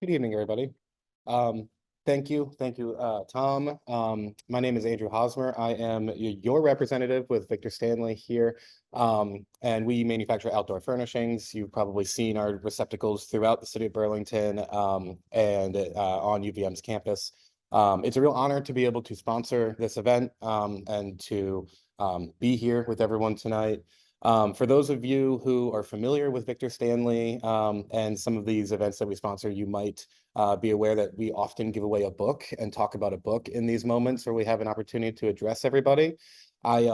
Good evening, everybody. Um, thank you, Tom. My name is Andrew Hosmer. I am your representative with Victor Stanley here, and we manufacture outdoor furnishings. You've probably seen our receptacles throughout the city of Burlington and on UVM's campus. It's a real honor to be able to sponsor this event and to be here with everyone tonight. For those of you who are familiar with Victor Stanley and some of these events that we sponsor, you might be aware that we often give away a book and talk about a book in these moments where we have an opportunity to address everybody. I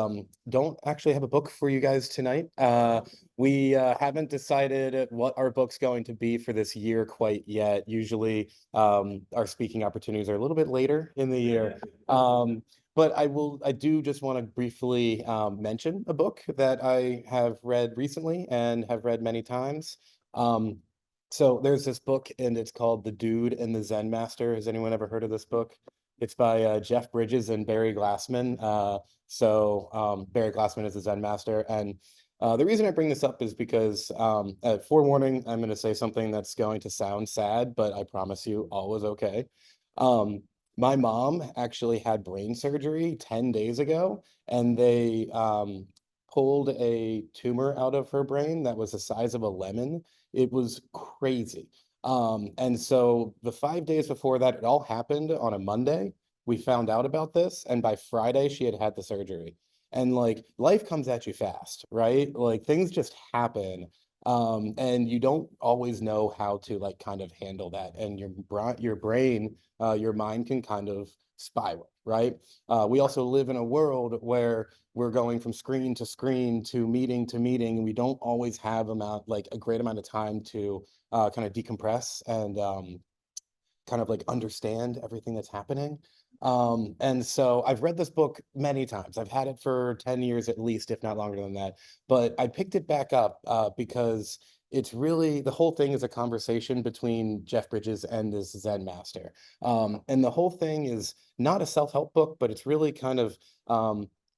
don't actually have a book for you guys tonight. We haven't decided what our book's going to be for this year quite yet. Usually our speaking opportunities are a little bit later in the year. But I do just want to briefly mention a book that I have read recently and have read many times. So there's this book and it's called The Dude and the Zen Master. Has anyone ever heard of this book? It's by Jeff Bridges and Barry Glassman. Barry Glassman is the Zen Master. And the reason I bring this up is because, forewarning, I'm going to say something that's going to sound sad, but I promise you all is okay. My mom actually had brain surgery 10 days ago, and they pulled a tumor out of her brain that was the size of a lemon. It was crazy. And so the 5 days before that, it all happened on a Monday. We found out about this, and by Friday, she had had the surgery. And like life comes at you fast, right? Like things just happen. And you don't always know how to like kind of handle that. And your brain, your mind can kind of spiral, right? We also live in a world where we're going from screen to meeting, and we don't always have a great amount of time to kind of decompress and kind of like understand everything that's happening. And so I've read this book many times. I've had it for 10 years at least, if not longer than that. But I picked it back up because it's really the whole thing is a conversation between Jeff Bridges and this Zen master. And the whole thing is not a self-help book, but it's really kind of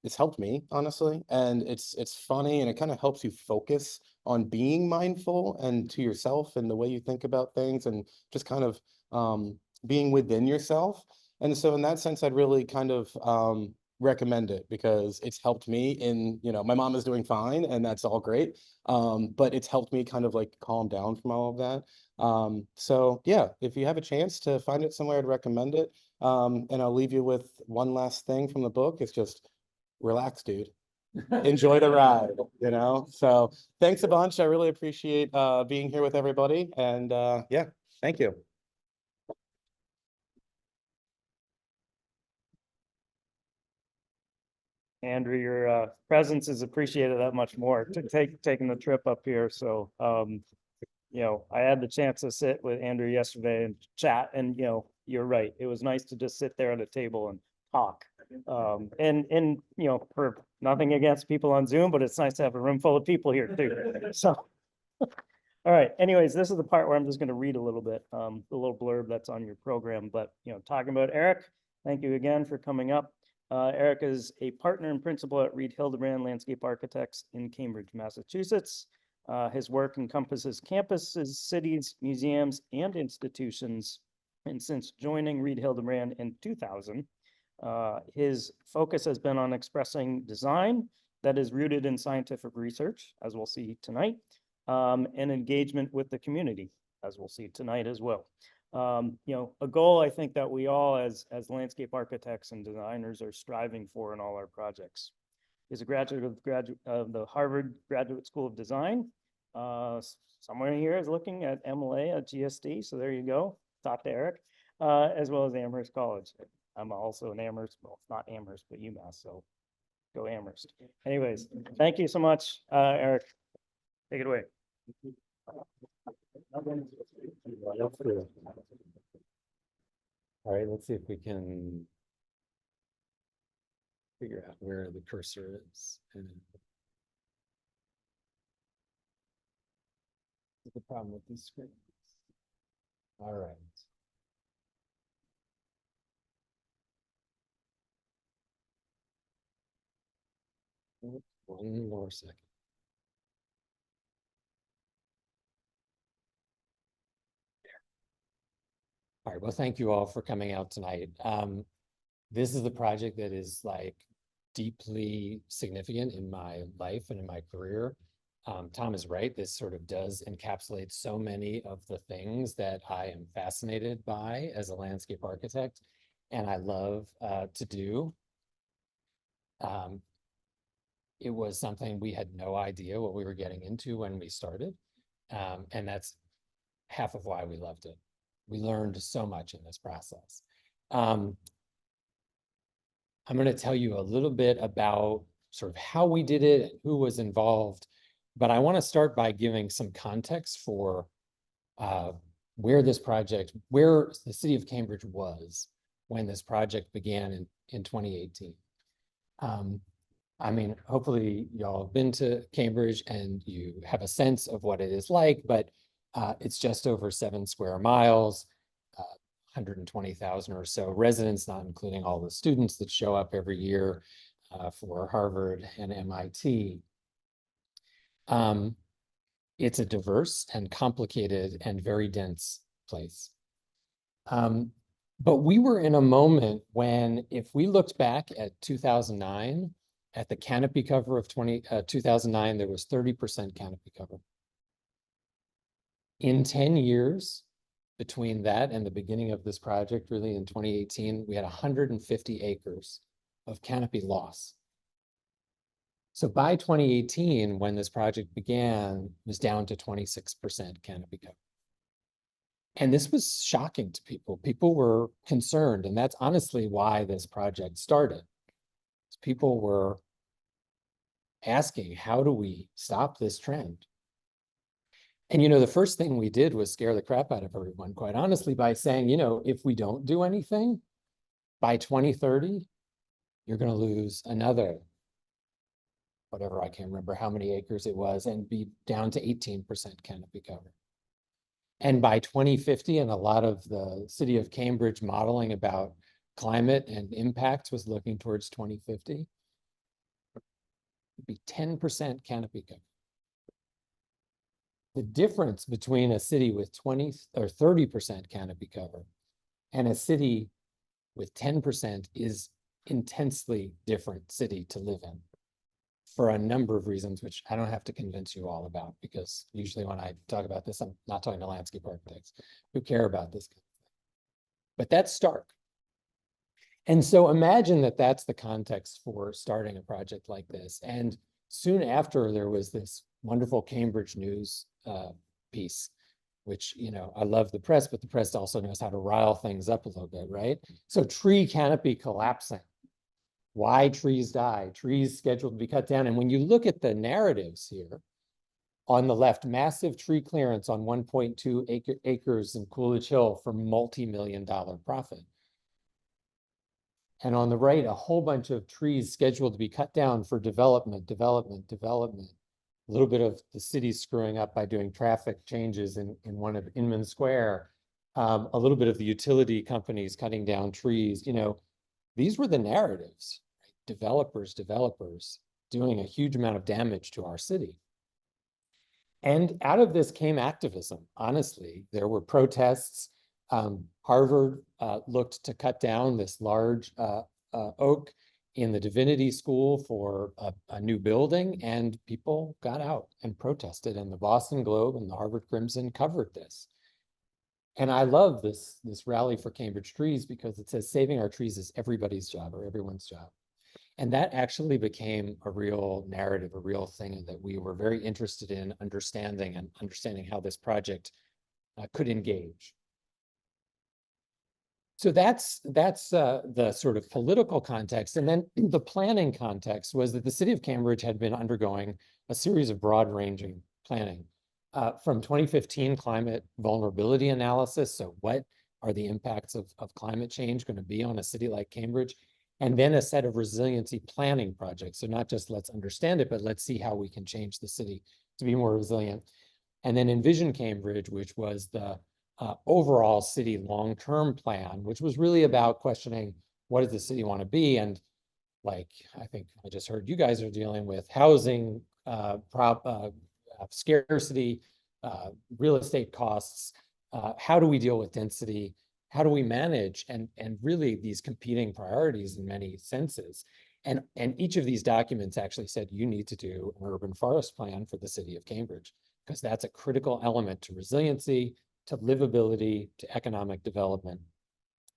it's helped me, honestly. And it's funny and it kind of helps you focus on being mindful and to yourself and the way you think about things and just kind of being within yourself. And so in that sense, I'd really kind of recommend it because it's helped me in, my mom is doing fine and that's all great. But it's helped me kind of like calm down from all of that. So yeah, if you have a chance to find it somewhere, I'd recommend it. And I'll leave you with one last thing from the book. It's just relax, dude. Enjoy the ride, So thanks a bunch. I really appreciate being here with everybody. And yeah, thank you. Andrew, your presence is appreciated that much more to taking the trip up here. So, I had the chance to sit with Andrew yesterday and chat, and you're right. It was nice to just sit there at a table and talk. And for nothing against people on Zoom, but it's nice to have a room full of people here too. So, all right. Anyways, this is the part where I'm just going to read a little bit, the little blurb that's on your program. But talking about Eric, thank you again for coming up. Eric is a partner and principal at Reed Hilderbrand Landscape Architects in Cambridge, Massachusetts. His work encompasses campuses, cities, museums, and institutions. And since joining Reed Hilderbrand in 2000, his focus has been on expressing design that is rooted in scientific research, as we'll see tonight, and engagement with the community, as we'll see tonight as well. A goal I think that we all as landscape architects and designers are striving for in all our projects. He's a graduate of the Harvard Graduate School of Design. Someone here is looking at MLA at GSD, so there you go. Talk to Eric, as well as Amherst College. I'm also an Amherst, well, not Amherst, but UMass, so go Amherst. Anyways, thank you so much, Eric. Take it away. All right, let's see if we can figure out where the cursor is. And what's the problem with these screens? All right. One more second. All right, well, thank you all for coming out tonight. This is the project that is like deeply significant in my life and in my career. Tom is right, this sort of does encapsulate so many of the things that I am fascinated by as a landscape architect and I love to do. It was something we had no idea what we were getting into when we started. And that's half of why we loved it. We learned so much in this process. I'm going to tell you a little bit about sort of how we did it and who was involved, but I want to start by giving some context for where the city of Cambridge was when this project began in 2018. I mean, hopefully y'all have been to Cambridge and you have a sense of what it is like, but it's just over 7 square miles, 120,000 or so residents, not including all the students that show up every year for Harvard and MIT. It's a diverse and complicated and very dense place. But we were in a moment when, if we looked back at 2009, at the canopy cover of 2009, there was 30% canopy cover. In 10 years, between that and the beginning of this project, really in 2018, we had 150 acres of canopy loss. So by 2018, when this project began, it was down to 26% canopy cover. And this was shocking to people. People were concerned, and that's honestly why this project started. People were asking, how do we stop this trend? And, you know, the first thing we did was scare the crap out of everyone, quite honestly, by saying, you know, if we don't do anything, by 2030, you're going to lose another, whatever, I can't remember how many acres it was, and be down to 18% canopy cover. And by 2050, and a lot of the city of Cambridge modeling about climate and impacts was looking towards 2050, it'd be 10% canopy cover. The difference between a city with 20 or 30% canopy cover and a city with 10% is intensely different city to live in for a number of reasons, which I don't have to convince you all about, because usually when I talk about this, I'm not talking to landscape architects who care about this kind of thing. But that's stark. And so imagine that that's the context for starting a project like this. And soon after, there was this wonderful Cambridge News piece, which, you know, I love the press, but the press also knows how to rile things up a little bit, right? So tree canopy collapsing. Why trees die, trees scheduled to be cut down. And when you look at the narratives here, on the left, massive tree clearance on 1.2 acres in Coolidge Hill for multi-million-dollar profit. And on the right, a whole bunch of trees scheduled to be cut down for development. A little bit of the city screwing up by doing traffic changes in one of Inman Square. A little bit of the utility companies cutting down trees. You know, these were the narratives, right? Developers doing a huge amount of damage to our city. And out of this came activism, honestly. There were protests. Harvard looked to cut down this large oak in the Divinity School for a new building, and people got out and protested, and the Boston Globe and the Harvard Crimson covered this. And I love this rally for Cambridge trees, because it says saving our trees is everybody's job, or everyone's job. And that actually became a real narrative, a real thing that we were very interested in understanding, and understanding how this project could engage. So that's the sort of political context. And then the planning context was that the city of Cambridge had been undergoing a series of broad-ranging planning. From 2015 climate vulnerability analysis, so what are the impacts of climate change going to be on a city like Cambridge? And then a set of resiliency planning projects. So not just let's understand it, but let's see how we can change the city to be more resilient. And then Envision Cambridge, which was the overall city long-term plan, which was really about questioning what does the city want to be? And like, I think I just heard you guys are dealing with housing, scarcity, real estate costs. How do we deal with density? how do we manage and really these competing priorities in many senses. And each of these documents actually said you need to do an urban forest plan for the city of Cambridge, because that's a critical element to resiliency, to livability, to economic development,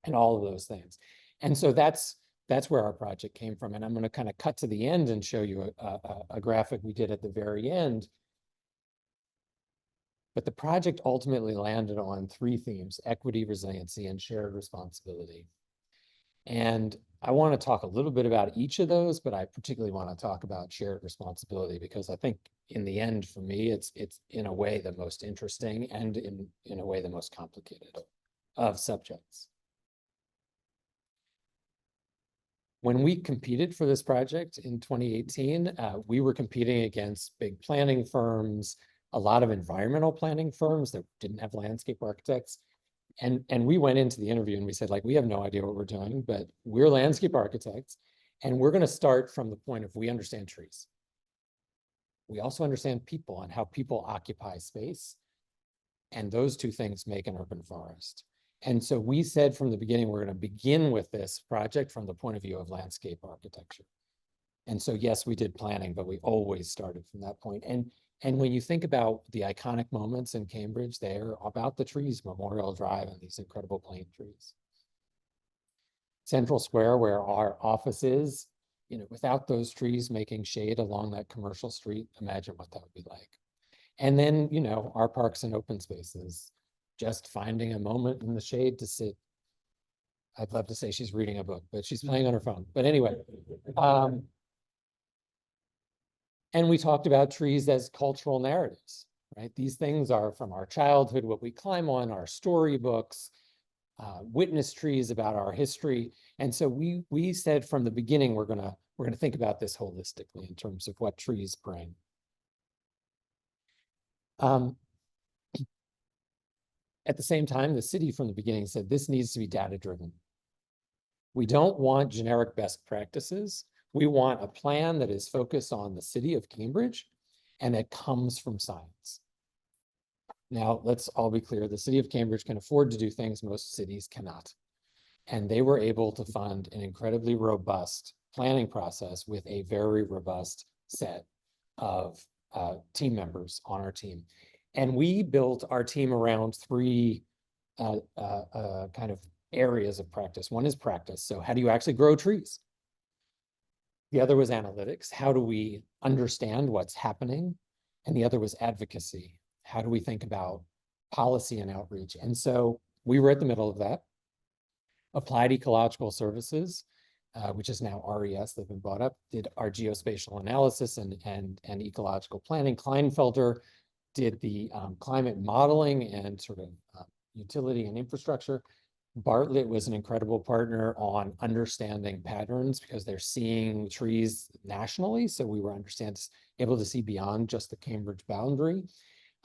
and all of those things. And so that's where our project came from. And I'm going to kind of cut to the end and show you a graphic we did at the very end. But the project ultimately landed on 3 themes: equity, resiliency, and shared responsibility. And I want to talk a little bit about each of those, but I particularly want to talk about shared responsibility, because I think in the end, for me, it's in a way the most interesting and in a way the most complicated of subjects. When we competed for this project in 2018, we were competing against big planning firms, a lot of environmental planning firms that didn't have landscape architects. And we went into the interview and we said, like, we have no idea what we're doing, but we're landscape architects. And we're going to start from the point of we understand trees. We also understand people and how people occupy space. And those 2 things make an urban forest. And so we said from the beginning, we're going to begin with this project from the point of view of landscape architecture. And so, yes, we did planning, but we always started from that point. And when you think about the iconic moments in Cambridge, they're about the trees, Memorial Drive and these incredible plane trees. Central Square, where our office is, you know, without those trees making shade along that commercial street, imagine what that would be like. And then, you know, our parks and open spaces, just finding a moment in the shade to sit. I'd love to say she's reading a book, but she's playing on her phone. But anyway, and we talked about trees as cultural narratives, right? These things are from our childhood, what we climb on, our storybooks, witness trees about our history. And so we said from the beginning, we're gonna think about this holistically in terms of what trees bring. At the same time, the city from the beginning said this needs to be data-driven. We don't want generic best practices. We want a plan that is focused on the city of Cambridge and that comes from science. Now, let's all be clear, the city of Cambridge can afford to do things most cities cannot. And they were able to fund an incredibly robust planning process with a very robust set of team members on our team. And we built our team around 3 kind of areas of practice. One is practice. So how do you actually grow trees? The other was analytics. How do we understand what's happening? And the other was advocacy. How do we think about policy and outreach? And so we were at the middle of that. Applied Ecological Services, which is now RES, they've been bought up, did our geospatial analysis and ecological planning. Kleinfelder did the climate modeling and sort of utility and infrastructure. Bartlett was an incredible partner on understanding patterns because they're seeing trees nationally. So we were able to see beyond just the Cambridge boundary.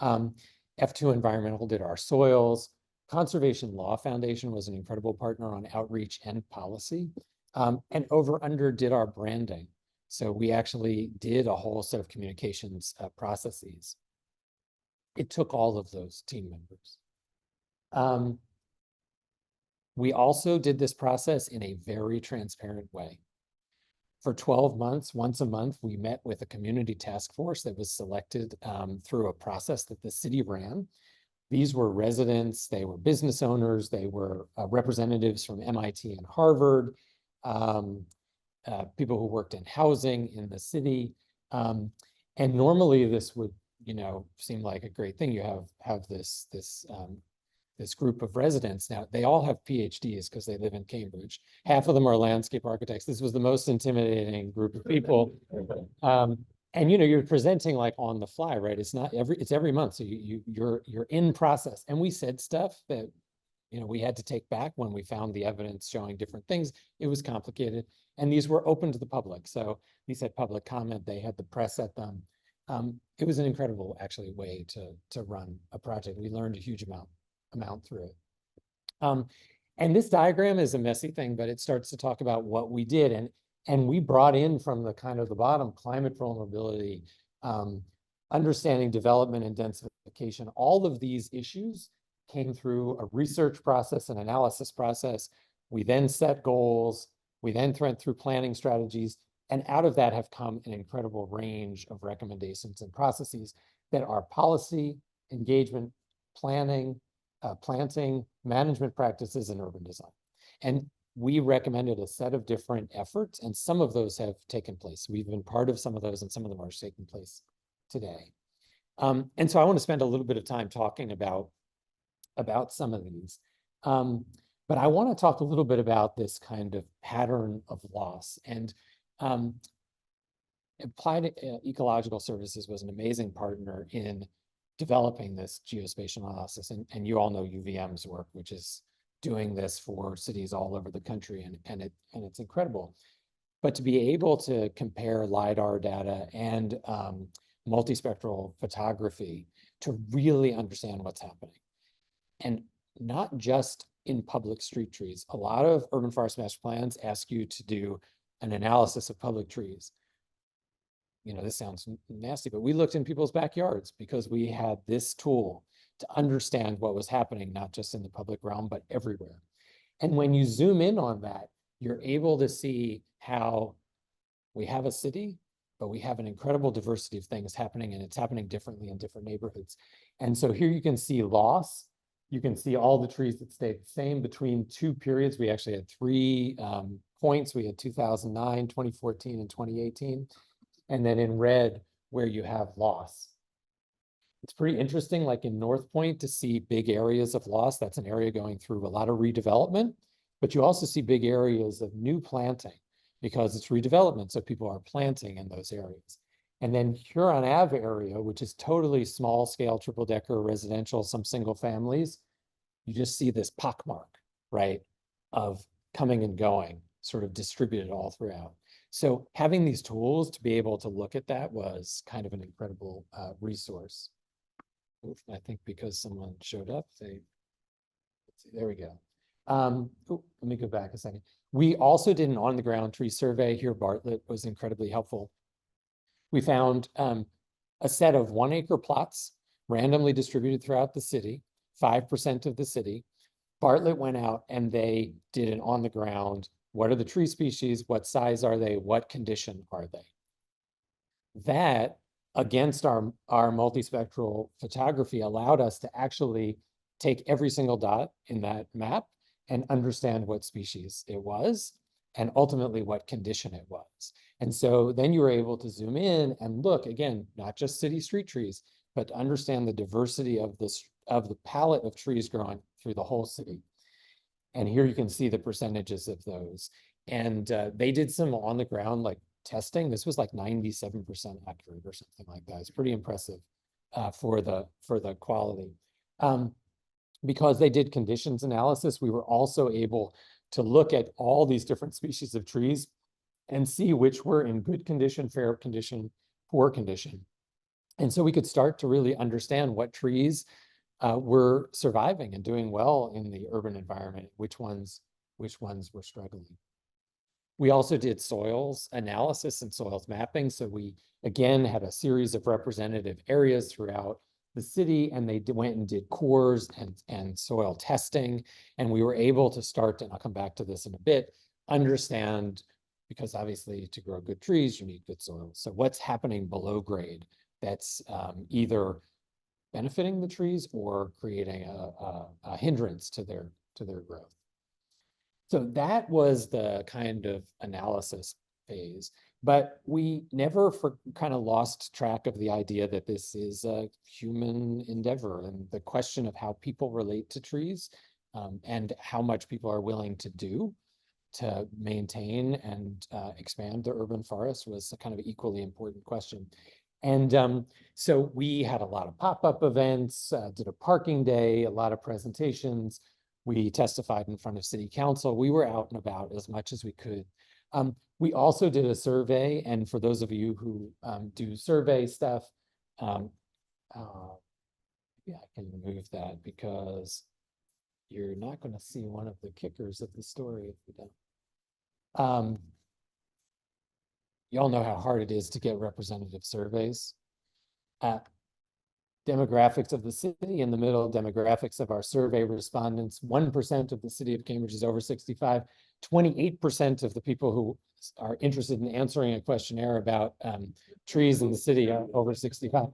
F2 Environmental did our soils. Conservation Law Foundation was an incredible partner on outreach and policy. And Over Under did our branding. So we actually did a whole set of communications processes. It took all of those team members. We also did this process in a very transparent way. For 12 months, once a month, we met with a community task force that was selected through a process that the city ran. These were residents, they were business owners, they were representatives from MIT and Harvard, people who worked in housing in the city. And normally this would, you know, seem like a great thing. You have this group of residents. Now, they all have PhDs because they live in Cambridge. Half of them are landscape architects. This was the most intimidating group of people. And, you know, you're presenting like on the fly, right? It's every month. So you're in process. And we said stuff that, you know, we had to take back when we found the evidence showing different things. It was complicated. And these were open to the public. So these had public comment. They had the press at them. It was an incredible, actually, way to run a project. We learned a huge amount through it. And this diagram is a messy thing, but it starts to talk about what we did. And we brought in from the kind of the bottom, climate vulnerability, understanding development and densification, all of these issues came through a research process, an analysis process. We then set goals. We then went through planning strategies. And out of that have come an incredible range of recommendations and processes that are policy, engagement, planning, planting, management practices, and urban design. And we recommended a set of different efforts, and some of those have taken place. We've been part of some of those, and some of them are taking place today. And so I want to spend a little bit of time talking about some of these. But I want to talk a little bit about this kind of pattern of loss. And Applied Ecological Services was an amazing partner in developing this geospatial analysis. And you all know UVM's work, which is doing this for cities all over the country, and it's incredible. But to be able to compare LiDAR data and multispectral photography to really understand what's happening, and not just in public street trees. A lot of urban forest master plans ask you to do an analysis of public trees. You know, this sounds nasty, but we looked in people's backyards because we had this tool to understand what was happening, not just in the public realm, but everywhere. And when you zoom in on that, you're able to see how we have a city, but we have an incredible diversity of things happening, and it's happening differently in different neighborhoods. And so here you can see loss. You can see all the trees that stayed the same between two periods. We actually had 3 points. We had 2009, 2014, and 2018. And then in red, where you have loss. It's pretty interesting, like in North Point, to see big areas of loss. That's an area going through a lot of redevelopment, but you also see big areas of new planting because it's redevelopment, so people are planting in those areas. And then Huron Ave area, which is totally small scale, triple decker residential, some single families, you just see this pockmark, right, of coming and going, sort of distributed all throughout. So having these tools to be able to look at that was kind of an incredible resource. I think because someone showed up, let's see, there we go. Let me go back a second. We also did an on-the-ground tree survey here. Bartlett was incredibly helpful. We found a set of 1 acre plots randomly distributed throughout the city, 5% of the city. Bartlett went out and they did an on-the-ground, what are the tree species, what size are they, what condition are they? That, against our multispectral photography, allowed us to actually take every single dot in that map and understand what species it was, and ultimately what condition it was. And so then you were able to zoom in and look, again, not just city street trees, but to understand the diversity of the palette of trees growing through the whole city. And here you can see the percentages of those. And they did some on the ground, like testing. This was like 97% accurate or something like that. It's pretty impressive for the quality. Because they did conditions analysis, we were also able to look at all these different species of trees and see which were in good condition, fair condition, poor condition. And so we could start to really understand what trees were surviving and doing well in the urban environment, which ones were struggling. We also did soils analysis and soils mapping. So we, again, had a series of representative areas throughout the city, and they went and did cores and soil testing. And we were able to start, and I'll come back to this in a bit, understand, because obviously to grow good trees, you need good soil. So what's happening below grade that's either benefiting the trees or creating a hindrance to their growth. So that was the kind of analysis phase, but we never kind of lost track of the idea that this is a human endeavor, and the question of how people relate to trees and how much people are willing to do to maintain and expand the urban forest was a kind of equally important question. And so we had a lot of pop-up events, did a parking day, a lot of presentations. We testified in front of city council. We were out and about as much as we could. We also did a survey, and for those of you who do survey stuff, yeah, I can remove that because you're not going to see one of the kickers of the story if you don't. You all know how hard it is to get representative surveys. demographics of the city in the middle, demographics of our survey respondents. 1% of the city of Cambridge is over 65. 28% of the people who are interested in answering a questionnaire about trees in the city are over 65.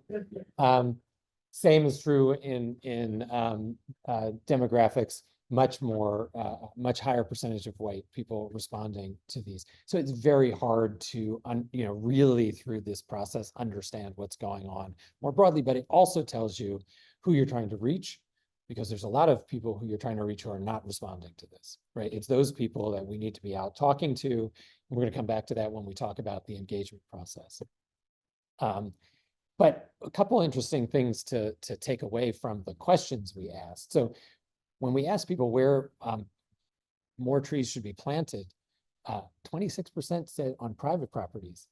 Same is true in demographics. Much higher percentage of white people responding to these. So it's very hard to, really through this process, understand what's going on more broadly, but it also tells you who you're trying to reach, because there's a lot of people who you're trying to reach who are not responding to this, right? It's those people that we need to be out talking to. And we're going to come back to that when we talk about the engagement process. But a couple interesting things to take away from the questions we asked. So when we ask people where more trees should be planted, 26% said on private properties.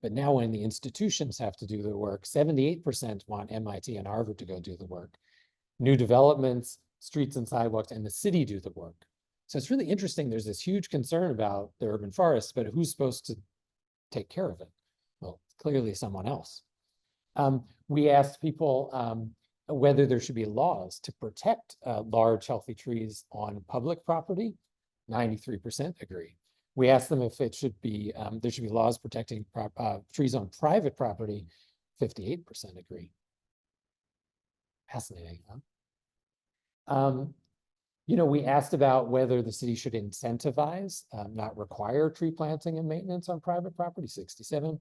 But now when the institutions have to do the work, 78% want MIT and Harvard to go do the work. New developments, streets and sidewalks, and the city do the work. So it's really interesting. There's this huge concern about the urban forest, but who's supposed to take care of it? Well, clearly someone else. We asked people whether there should be laws to protect large, healthy trees on public property. 93% agree. We asked them if it should be, there should be laws protecting trees on private property. 58% agree. Fascinating, huh? We asked about whether the city should incentivize, not require tree planting and maintenance on private property. 67.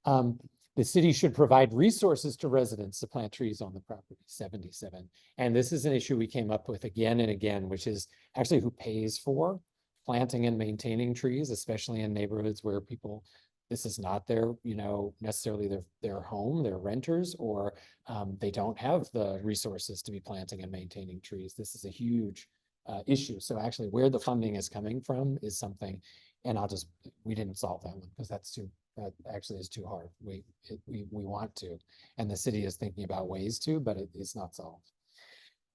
The city should provide resources to residents to plant trees on the property, 77. And this is an issue we came up with again and again, which is actually who pays for planting and maintaining trees, especially in neighborhoods where people, this is not their, necessarily their home, they're renters, or they don't have the resources to be planting and maintaining trees. This is a huge issue. So actually where the funding is coming from is something, and we didn't solve that one because that actually is too hard. We want to, and the city is thinking about ways to, but it's not solved.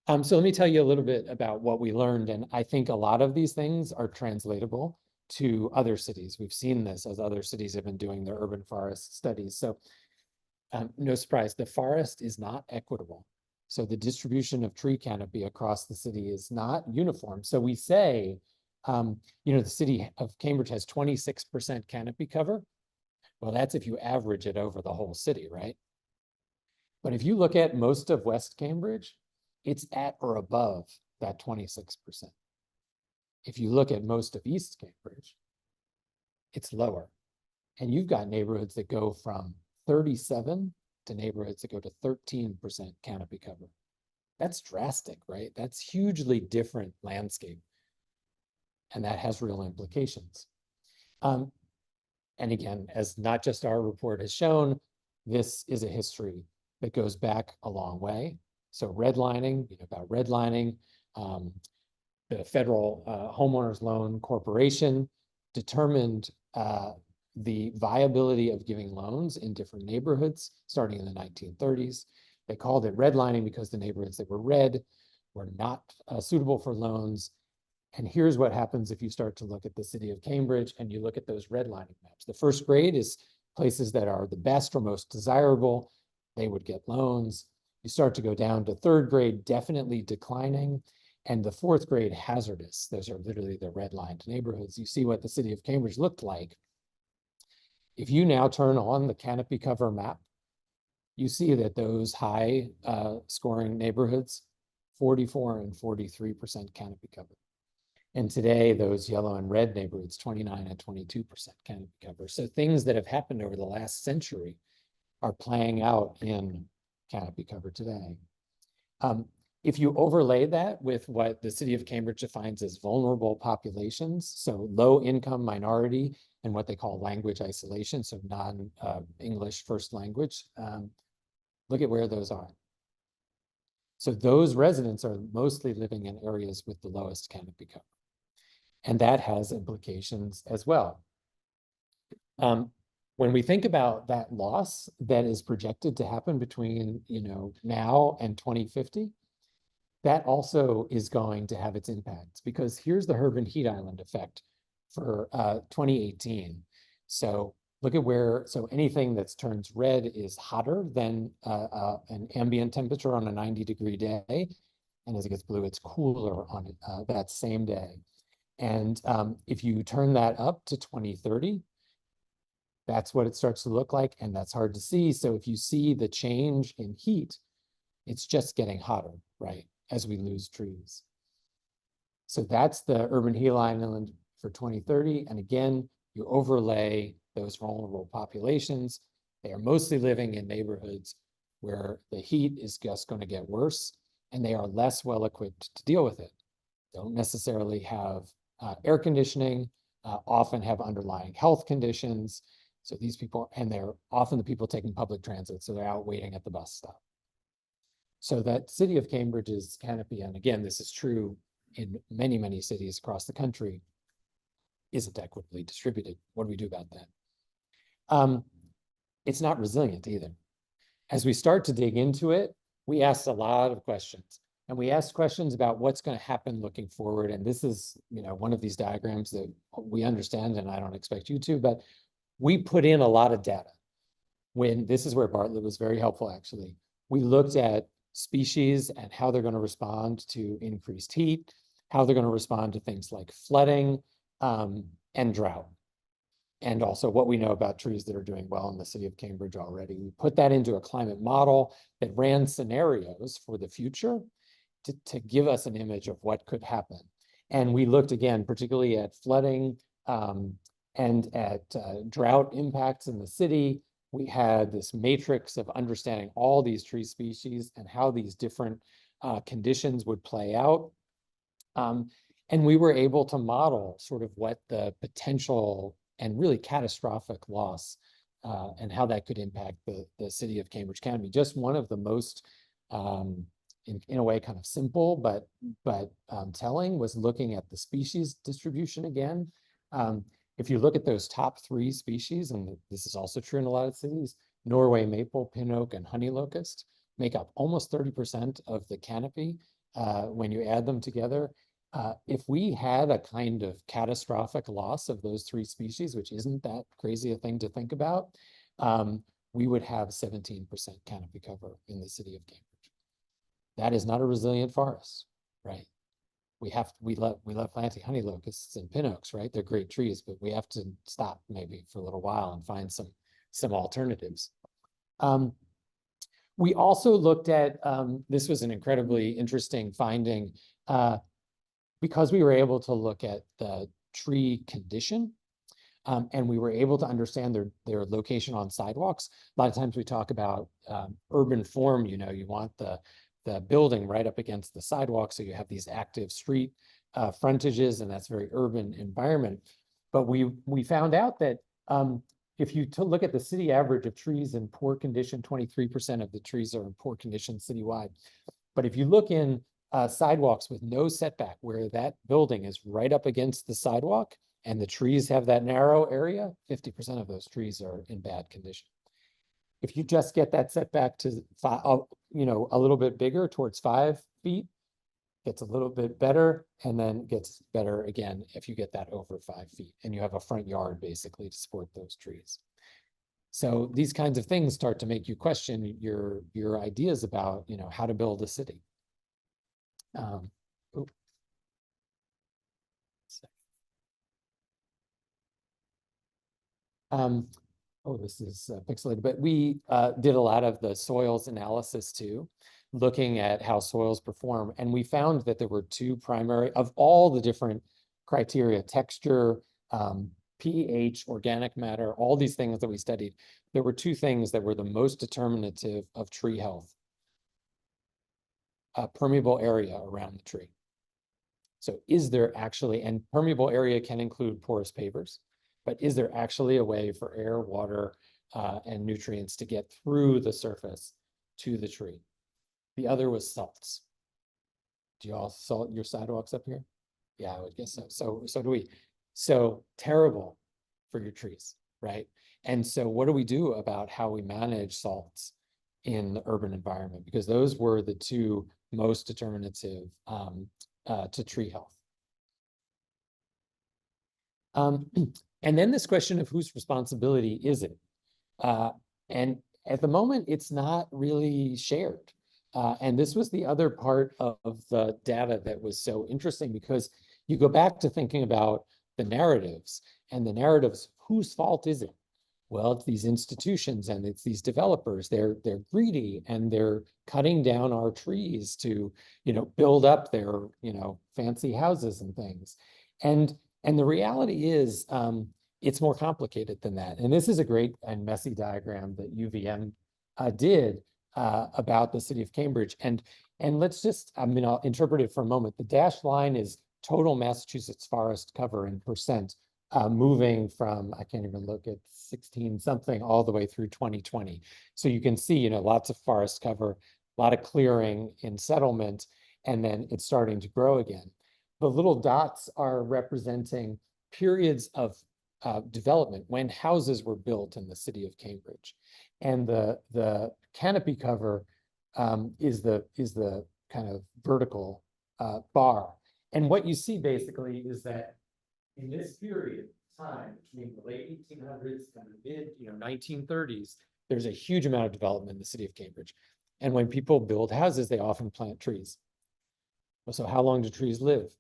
So let me tell you a little bit about what we learned. And I think a lot of these things are translatable to other cities. We've seen this as other cities have been doing their urban forest studies. So no surprise, the forest is not equitable. So the distribution of tree canopy across the city is not uniform. So we say, the city of Cambridge has 26% canopy cover. Well, that's if you average it over the whole city, right? But if you look at most of West Cambridge, it's at or above that 26%. If you look at most of East Cambridge, it's lower. And you've got neighborhoods that go from 37 to neighborhoods that go to 13% canopy cover. That's drastic, right? That's hugely different landscape. And that has real implications. And again, as not just our report has shown, this is a history that goes back a long way. So redlining, about redlining, the Federal Homeowners Loan Corporation determined the viability of giving loans in different neighborhoods starting in the 1930s. They called it redlining because the neighborhoods that were red were not suitable for loans. And here's what happens if you start to look at the city of Cambridge and you look at those redlining maps. The first grade is places that are the best or most desirable. They would get loans. You start to go down to third grade, definitely declining. And the fourth grade, hazardous. Those are literally the redlined neighborhoods. You see what the city of Cambridge looked like. If you now turn on the canopy cover map, you see that those high scoring neighborhoods, 44 and 43% canopy cover. And today, those yellow and red neighborhoods, 29 and 22% canopy cover. So things that have happened over the last century are playing out in canopy cover today. If you overlay that with what the city of Cambridge defines as vulnerable populations, so low income minority and what they call language isolation, so non-English first language, look at where those are. So those residents are mostly living in areas with the lowest canopy cover. And that has implications as well. When we think about that loss that is projected to happen between now and 2050, that also is going to have its impacts, because here's the urban heat island effect for 2018. So Look at where, so anything that turns red is hotter than an ambient temperature on a 90-degree day. And as it gets blue, it's cooler on that same day. And if you turn that up to 2030, that's what it starts to look like, and that's hard to see. So if you see the change in heat, it's just getting hotter, right, as we lose trees. So that's the urban heat island for 2030. And again, you overlay those vulnerable populations. They are mostly living in neighborhoods where the heat is just going to get worse, and they are less well equipped to deal with it. Don't necessarily have air conditioning, often have underlying health conditions. So these people, and they're often the people taking public transit, so they're out waiting at the bus stop. So that city of Cambridge's canopy, and again, this is true in many, many cities across the country, isn't equitably distributed. What do we do about that? It's not resilient either. As we start to dig into it, we asked a lot of questions. And we asked questions about what's going to happen looking forward. And this is, one of these diagrams that we understand, and I don't expect you to, but we put in a lot of data. This is where Bartlett was very helpful, actually. We looked at species and how they're going to respond to increased heat, how they're going to respond to things like flooding and drought, and also what we know about trees that are doing well in the city of Cambridge already. We put that into a climate model that ran scenarios for the future to give us an image of what could happen. And we looked again, particularly at flooding and at drought impacts in the city. We had this matrix of understanding all these tree species and how these different conditions would play out. And we were able to model sort of what the potential and really catastrophic loss and how that could impact the city of Cambridge County. Just one of the most, in a way, kind of simple, but telling was looking at the species distribution again. If you look at those top 3 species, and this is also true in a lot of cities, Norway maple, pin oak, and honey locust make up almost 30% of the canopy when you add them together. If we had a kind of catastrophic loss of those 3 species, which isn't that crazy a thing to think about, we would have 17% canopy cover in the city of Cambridge. That is not a resilient forest, right? We love planting honey locusts and pin oaks, right? They're great trees, but we have to stop maybe for a little while and find some alternatives. We also looked at, this was an incredibly interesting finding, because we were able to look at the tree condition, and we were able to understand their location on sidewalks. A lot of times we talk about urban form, you want the building right up against the sidewalk, so you have these active street frontages, and that's very urban environment. But we found out that if you look at the city average of trees in poor condition, 23% of the trees are in poor condition citywide. But if you look in sidewalks with no setback, where that building is right up against the sidewalk and the trees have that narrow area, 50% of those trees are in bad condition. If you just get that setback to a little bit bigger, towards 5 feet, gets a little bit better, and then gets better again if you get that over 5 feet and you have a front yard basically to support those trees. So these kinds of things start to make you question your ideas about how to build a city. This is pixelated, but we did a lot of the soils analysis too, looking at how soils perform. And we found that there were 2 primary, of all the different criteria, texture, pH, organic matter, all these things that we studied, there were 2 things that were the most determinative of tree health. Permeable area around the tree. So is there actually, and permeable area can include porous pavers, but is there actually a way for air, water, and nutrients to get through the surface to the tree? The other was salts. Do you all salt your sidewalks up here? Yeah, I would guess so. So do we. So terrible for your trees, right? And so what do we do about how we manage salts in the urban environment? Because those were the 2 most determinative to tree health. And then this question of whose responsibility is it? And at the moment, it's not really shared. And this was the other part of the data that was so interesting, because you go back to thinking about the narratives, and the narratives, whose fault is it? Well, it's these institutions and it's these developers. They're greedy and they're cutting down our trees to, build up their, fancy houses and things. And the reality is, it's more complicated than that. And this is a great and messy diagram that UVM did about the city of Cambridge. And let's just, I'll interpret it for a moment. The dashed line is total Massachusetts forest cover in percent, moving from, I can't even look at 16 something all the way through 2020. So you can see, lots of forest cover, a lot of clearing in settlement, and then it's starting to grow again. The little dots are representing periods of development when houses were built in the city of Cambridge. And the canopy cover is the kind of vertical bar. And what you see basically is that in this period of time between the late 1800s and the mid 1930s, there's a huge amount of development in the city of Cambridge. And when people build houses, they often plant trees. So how long do trees live?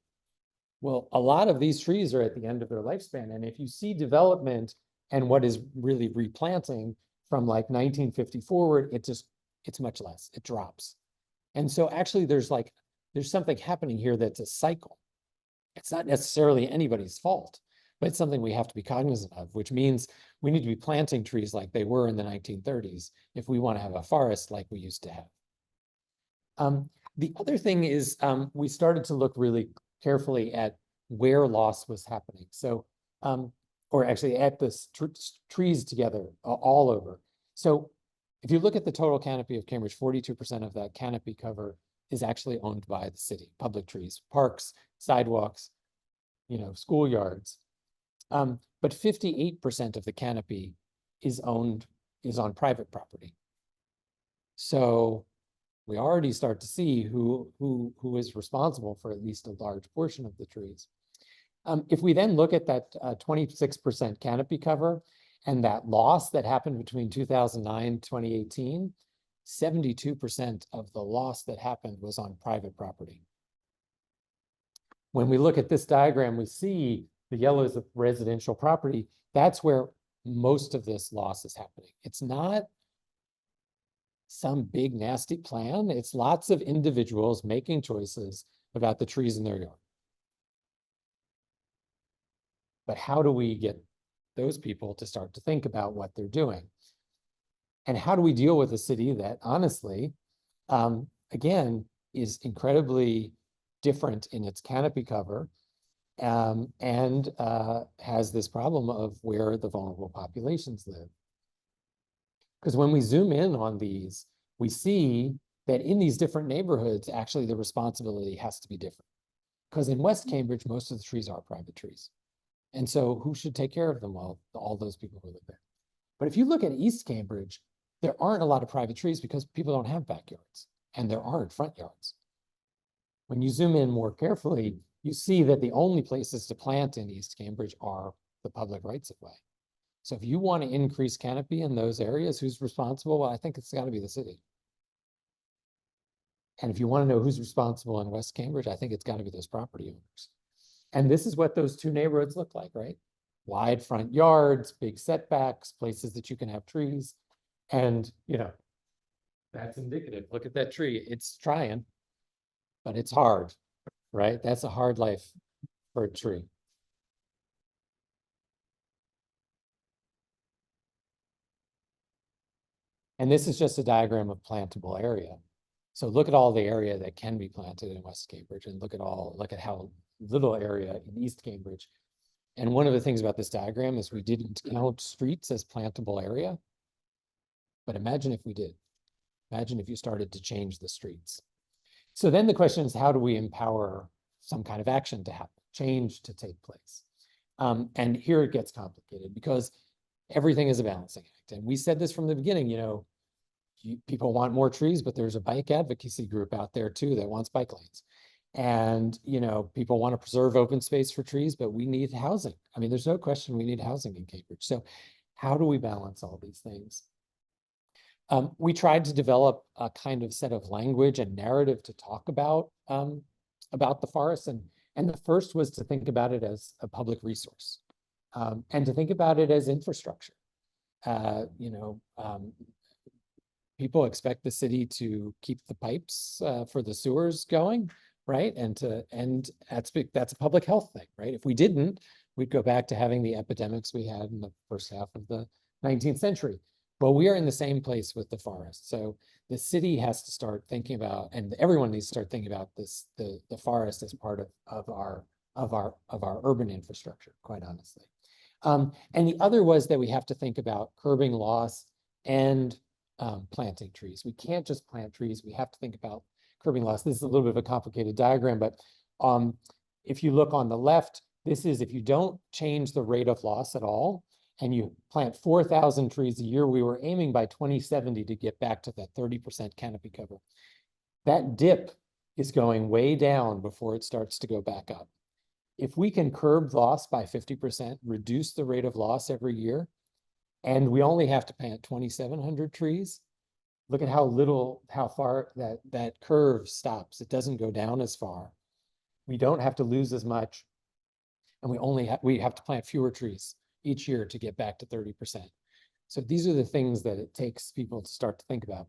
Well, a lot of these trees are at the end of their lifespan. And if you see development and what is really replanting from like 1950 forward, it's much less, it drops. And so actually there's something happening here that's a cycle. It's not necessarily anybody's fault, but it's something we have to be cognizant of, which means we need to be planting trees like they were in the 1930s if we want to have a forest like we used to have. The other thing is we started to look really carefully at where loss was happening. So, or actually at the trees together all over. So if you look at the total canopy of Cambridge, 42% of that canopy cover is actually owned by the city, public trees, parks, sidewalks, schoolyards. But 58% of the canopy is on private property. So we already start to see who is responsible for at least a large portion of the trees. If we then look at that 26% canopy cover and that loss that happened between 2009 and 2018, 72% of the loss that happened was on private property. When we look at this diagram, we see the yellow is the residential property. That's where most of this loss is happening. It's not some big nasty plan. It's lots of individuals making choices about the trees in their yard. But how do we get those people to start to think about what they're doing? And how do we deal with a city that honestly, again, is incredibly different in its canopy cover and has this problem of where the vulnerable populations live? Because when we zoom in on these, we see that in these different neighborhoods, actually the responsibility has to be different. Because in West Cambridge, most of the trees are private trees. And so who should take care of them? Well, all those people who live there. But if you look at East Cambridge, there aren't a lot of private trees because people don't have backyards and there aren't front yards. When you zoom in more carefully, you see that the only places to plant in East Cambridge are the public rights of way. So if you want to increase canopy in those areas, who's responsible? Well, I think it's got to be the city. And if you want to know who's responsible in West Cambridge, I think it's got to be those property owners. And this is what those two neighborhoods look like, right? Wide front yards, big setbacks, places that you can have trees. And, that's indicative. Look at that tree. It's trying, but it's hard, right? That's a hard life for a tree. And this is just a diagram of plantable area. So look at all the area that can be planted in West Cambridge and look at how little area in East Cambridge. And one of the things about this diagram is we didn't count streets as plantable area. But imagine if we did. Imagine if you started to change the streets. So then the question is, how do we empower some kind of action to happen, change to take place? And here it gets complicated because everything is a balancing act. And we said this from the beginning, people want more trees, but there's a bike advocacy group out there too that wants bike lanes. And, you know, people want to preserve open space for trees, but we need housing. I mean, there's no question we need housing in Cambridge. So how do we balance all these things? We tried to develop a kind of set of language and narrative to talk about the forest. And the first was to think about it as a public resource, and to think about it as infrastructure. People expect the city to keep the pipes for the sewers going, right? And that's a public health thing, right? If we didn't, we'd go back to having the epidemics we had in the first half of the 19th century. Well, we are in the same place with the forest. So the city has to start thinking about, and everyone needs to start thinking about this, the forest as part of our urban infrastructure, quite honestly. And the other was that we have to think about curbing loss and planting trees. We can't just plant trees. We have to think about curbing loss. This is a little bit of a complicated diagram, but if you look on the left, this is if you don't change the rate of loss at all, and you plant 4,000 trees a year, we were aiming by 2070 to get back to that 30% canopy cover. That dip is going way down before it starts to go back up. If we can curb loss by 50%, reduce the rate of loss every year, and we only have to plant 2,700 trees, look at how far that curve stops. It doesn't go down as far. We don't have to lose as much, and we have to plant fewer trees each year to get back to 30%. So these are the things that it takes people to start to think about.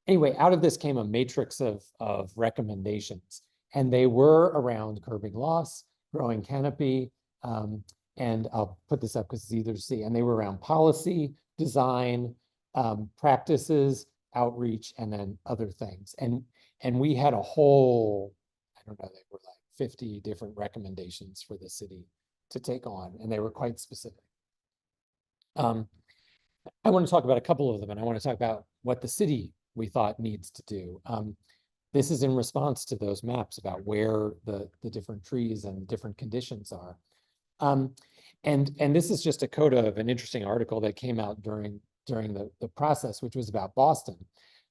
Anyway, out of this came a matrix of recommendations, and they were around curbing loss, growing canopy, and I'll put this up because it's easier to see, and they were around policy, design, practices, outreach, and then other things. And we had a whole, I don't know, they were like 50 different recommendations for the city to take on, and they were quite specific. I want to talk about a couple of them, and I want to talk about what the city we thought needs to do. This is in response to those maps about where the different trees and different conditions are. And this is just a coda of an interesting article that came out during the process, which was about Boston.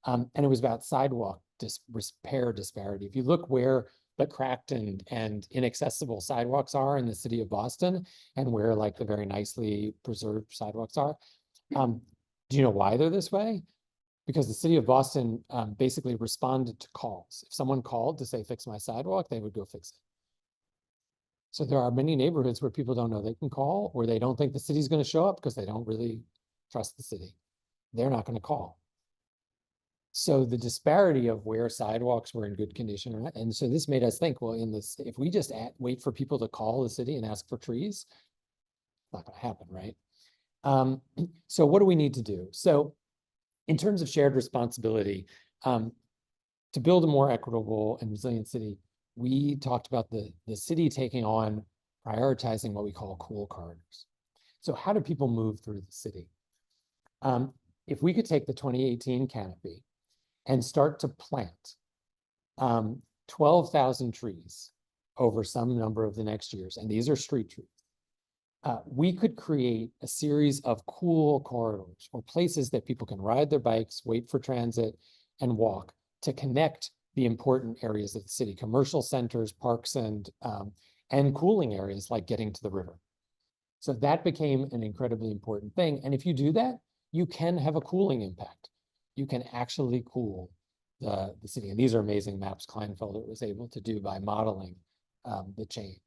And it was about sidewalk repair disparity. If you look where the cracked and inaccessible sidewalks are in the city of Boston, and where like the very nicely preserved sidewalks are, do you know why they're this way? Because the city of Boston basically responded to calls. If someone called to say, fix my sidewalk, they would go fix it. So there are many neighborhoods where people don't know they can call, or they don't think the city's going to show up because they don't really trust the city. They're not going to call. So the disparity of where sidewalks were in good condition, right? And so this made us think, well, if we just wait for people to call the city and ask for trees, it's not going to happen, right? So what do we need to do? So in terms of shared responsibility, to build a more equitable and resilient city, we talked about the city taking on prioritizing what we call cool corridors. So how do people move through the city? If we could take the 2018 canopy and start to plant 12,000 trees over some number of the next years, and these are street trees, we could create a series of cool corridors or places that people can ride their bikes, wait for transit, and walk to connect the important areas of the city, commercial centers, parks, and cooling areas like getting to the river. So that became an incredibly important thing. And if you do that, you can have a cooling impact. You can actually cool the city. And these are amazing maps Kleinfelder was able to do by modeling the change.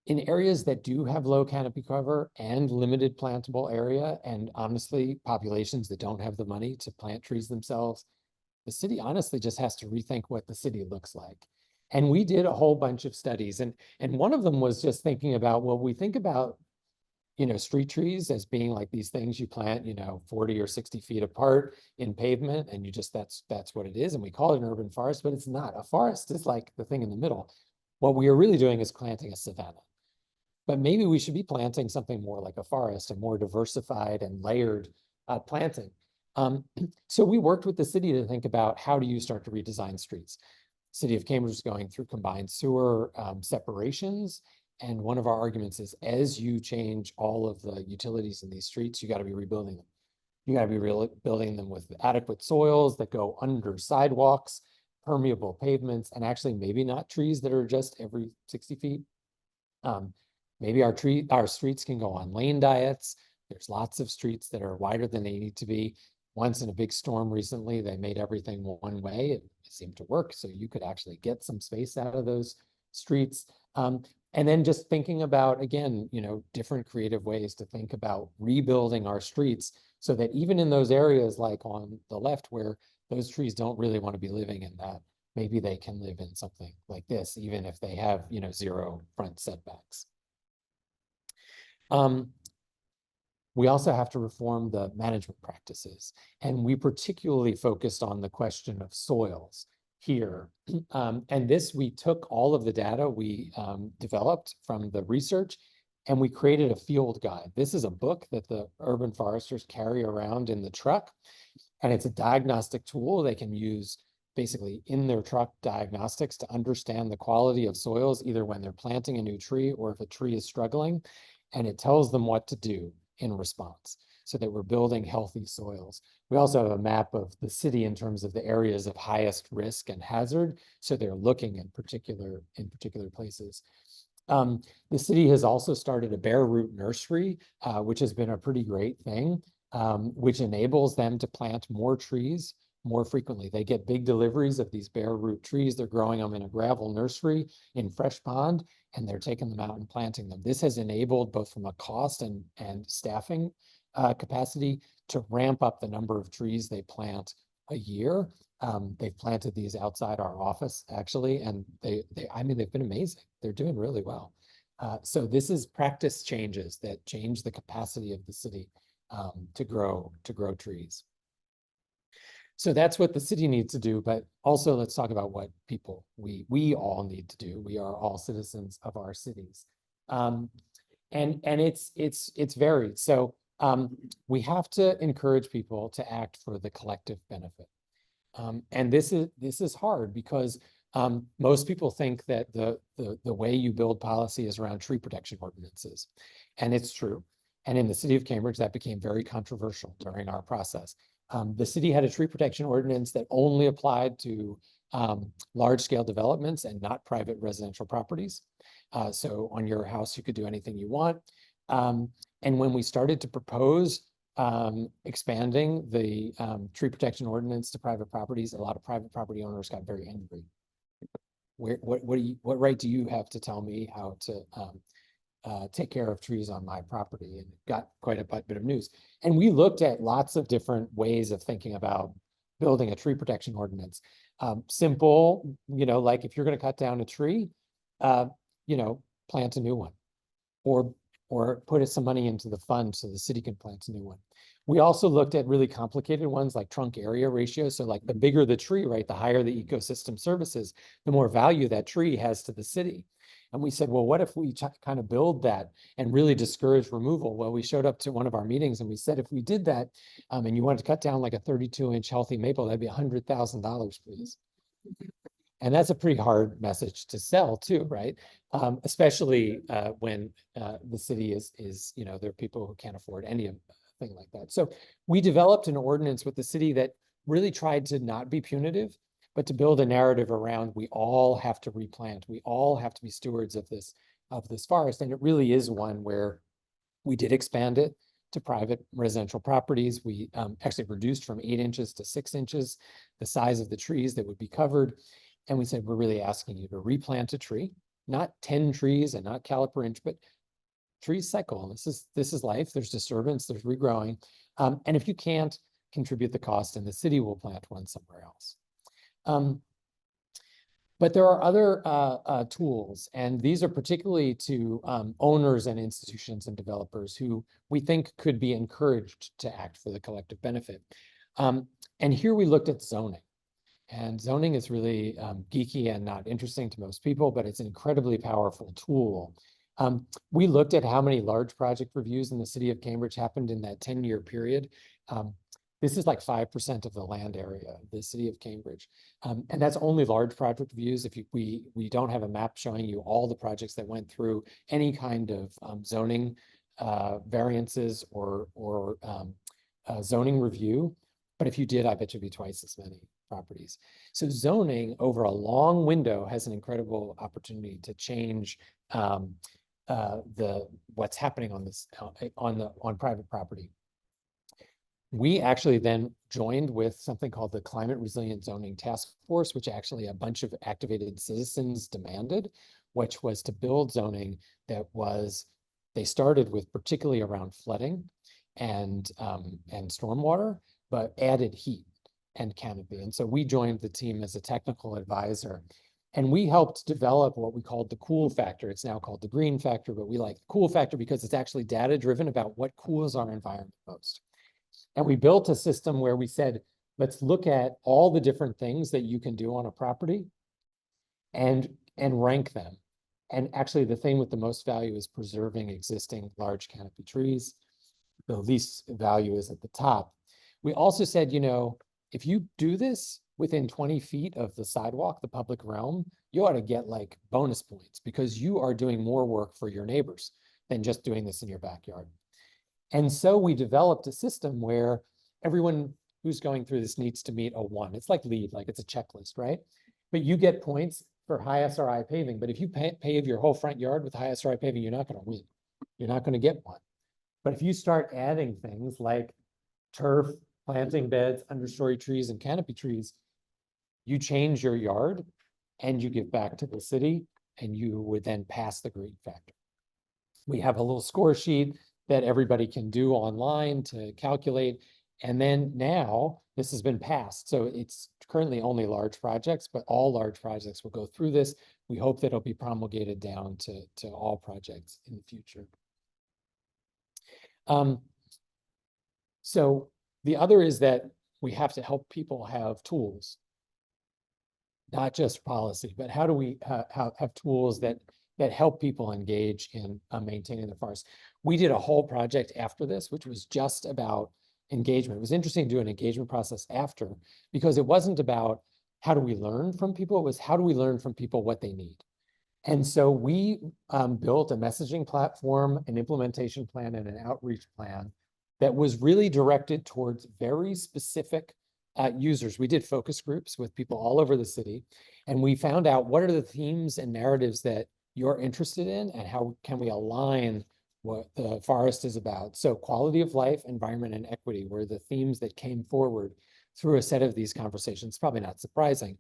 In areas that do have low canopy cover and limited plantable area, and honestly, populations that don't have the money to plant trees themselves, the city honestly just has to rethink what the city looks like. And we did a whole bunch of studies, and one of them was just thinking about, well, we think about, street trees as being like these things you plant, 40 or 60 feet apart in pavement, and that's what it is. And we call it an urban forest, but it's not. A forest is like the thing in the middle. What we are really doing is planting a savanna. But maybe we should be planting something more like a forest, a more diversified and layered planting. So we worked with the city to think about, how do you start to redesign streets? City of Cambridge is going through combined sewer separations. And one of our arguments is, as you change all of the utilities in these streets, you got to be rebuilding them. You gotta be really building them with adequate soils that go under sidewalks, permeable pavements, and actually maybe not trees that are just every 60 feet. Maybe our streets can go on lane diets. There's lots of streets that are wider than they need to be. Once in a big storm recently, they made everything one way. It seemed to work. So you could actually get some space out of those streets. And then just thinking about, again, different creative ways to think about rebuilding our streets so that even in those areas like on the left where those trees don't really want to be living in that, maybe they can live in something like this, even if they have, 0 front setbacks. We also have to reform the management practices. And we particularly focused on the question of soils here. And this, we took all of the data we developed from the research and we created a field guide. This is a book that the urban foresters carry around in the truck. And it's a diagnostic tool they can use basically in their truck diagnostics to understand the quality of soils, either when they're planting a new tree or if a tree is struggling. And it tells them what to do in response so that we're building healthy soils. We also have a map of the city in terms of the areas of highest risk and hazard. So they're looking in particular places. The city has also started a bare root nursery, which has been a pretty great thing, which enables them to plant more trees more frequently. They get big deliveries of these bare root trees. They're growing them in a gravel nursery in Fresh Pond, and they're taking them out and planting them. This has enabled, both from a cost and staffing capacity, to ramp up the number of trees they plant a year. They've planted these outside our office, actually, and they've been amazing. They're doing really well. So this is practice changes that change the capacity of the city to grow trees. So that's what the city needs to do, but also let's talk about what we all need to do. We are all citizens of our cities. And it's varied. So we have to encourage people to act for the collective benefit. And this is hard because most people think that the way you build policy is around tree protection ordinances. And it's true. And in the city of Cambridge, that became very controversial during our process. The city had a tree protection ordinance that only applied to large-scale developments and not private residential properties. So on your house, you could do anything you want. And when we started to propose expanding the tree protection ordinance to private properties, a lot of private property owners got very angry. What right do you have to tell me how to take care of trees on my property? And it got quite a bit of news. And we looked at lots of different ways of thinking about building a tree protection ordinance. Simple, like if you're going to cut down a tree, plant a new one, or put some money into the fund so the city can plant a new one. We also looked at really complicated ones like trunk area ratio. So like the bigger the tree, right, the higher the ecosystem services, the more value that tree has to the city. And we said, well, what if we kind of build that and really discourage removal? Well, we showed up to one of our meetings and we said, if we did that and you wanted to cut down like a 32-inch healthy maple, that'd be $100,000, please. And that's a pretty hard message to sell too, right? Especially when the city is, there are people who can't afford anything like that. So we developed an ordinance with the city that really tried to not be punitive, but to build a narrative around we all have to replant. We all have to be stewards of this forest. And it really is one where we did expand it to private residential properties. We actually reduced from 8 inches to 6 inches the size of the trees that would be covered. And we said, we're really asking you to replant a tree, not 10 trees and not caliper inch, but trees cycle. This is life. There's disturbance, there's regrowing. And if you can't, contribute the cost and the city will plant one somewhere else. But there are other tools, and these are particularly to owners and institutions and developers who we think could be encouraged to act for the collective benefit. And here we looked at zoning. And zoning is really geeky and not interesting to most people, but it's an incredibly powerful tool. We looked at how many large project reviews in the city of Cambridge happened in that 10-year period. This is like 5% of the land area of the city of Cambridge. And that's only large project reviews. If we don't have a map showing you all the projects that went through any kind of zoning variances or zoning review. But if you did, I bet you'd be twice as many properties. So zoning over a long window has an incredible opportunity to change what's happening on this on private property. We actually then joined with something called the Climate Resilient Zoning Task Force, which actually a bunch of activated citizens demanded, which was to build zoning that was, they started with particularly around flooding and stormwater, but added heat and canopy. And so we joined the team as a technical advisor, and we helped develop what we called the cool factor. It's now called the green factor, but we like the cool factor because it's actually data driven about what cools our environment most. And we built a system where we said, let's look at all the different things that you can do on a property and rank them. And actually the thing with the most value is preserving existing large canopy trees. The least value is at the top. We also said, you know, if you do this within 20 feet of the sidewalk, the public realm, you ought to get like bonus points because you are doing more work for your neighbors than just doing this in your backyard. And so we developed a system where everyone who's going through this needs to meet a 1. It's like LEED, like it's a checklist, right? But you get points for high SRI paving. But if you pave your whole front yard with high SRI paving, you're not going to win. You're not going to get 1. But if you start adding things like turf, planting beds, understory trees, and canopy trees, you change your yard and you give back to the city, and you would then pass the green factor. We have a little score sheet that everybody can do online to calculate. And then now this has been passed. So it's currently only large projects, but all large projects will go through this. We hope that it'll be promulgated down to all projects in the future. So the other is that we have to help people have tools, not just policy, but how do we have tools that help people engage in maintaining the forest. We did a whole project after this, which was just about engagement. It was interesting to do an engagement process after, because it wasn't about how do we learn from people, it was how do we learn from people what they need. And so we built a messaging platform, an implementation plan, and an outreach plan that was really directed towards very specific users. We did focus groups with people all over the city, and we found out what are the themes and narratives that you're interested in and how can we align what the forest is about. So quality of life, environment, and equity were the themes that came forward through a set of these conversations. Probably not surprising,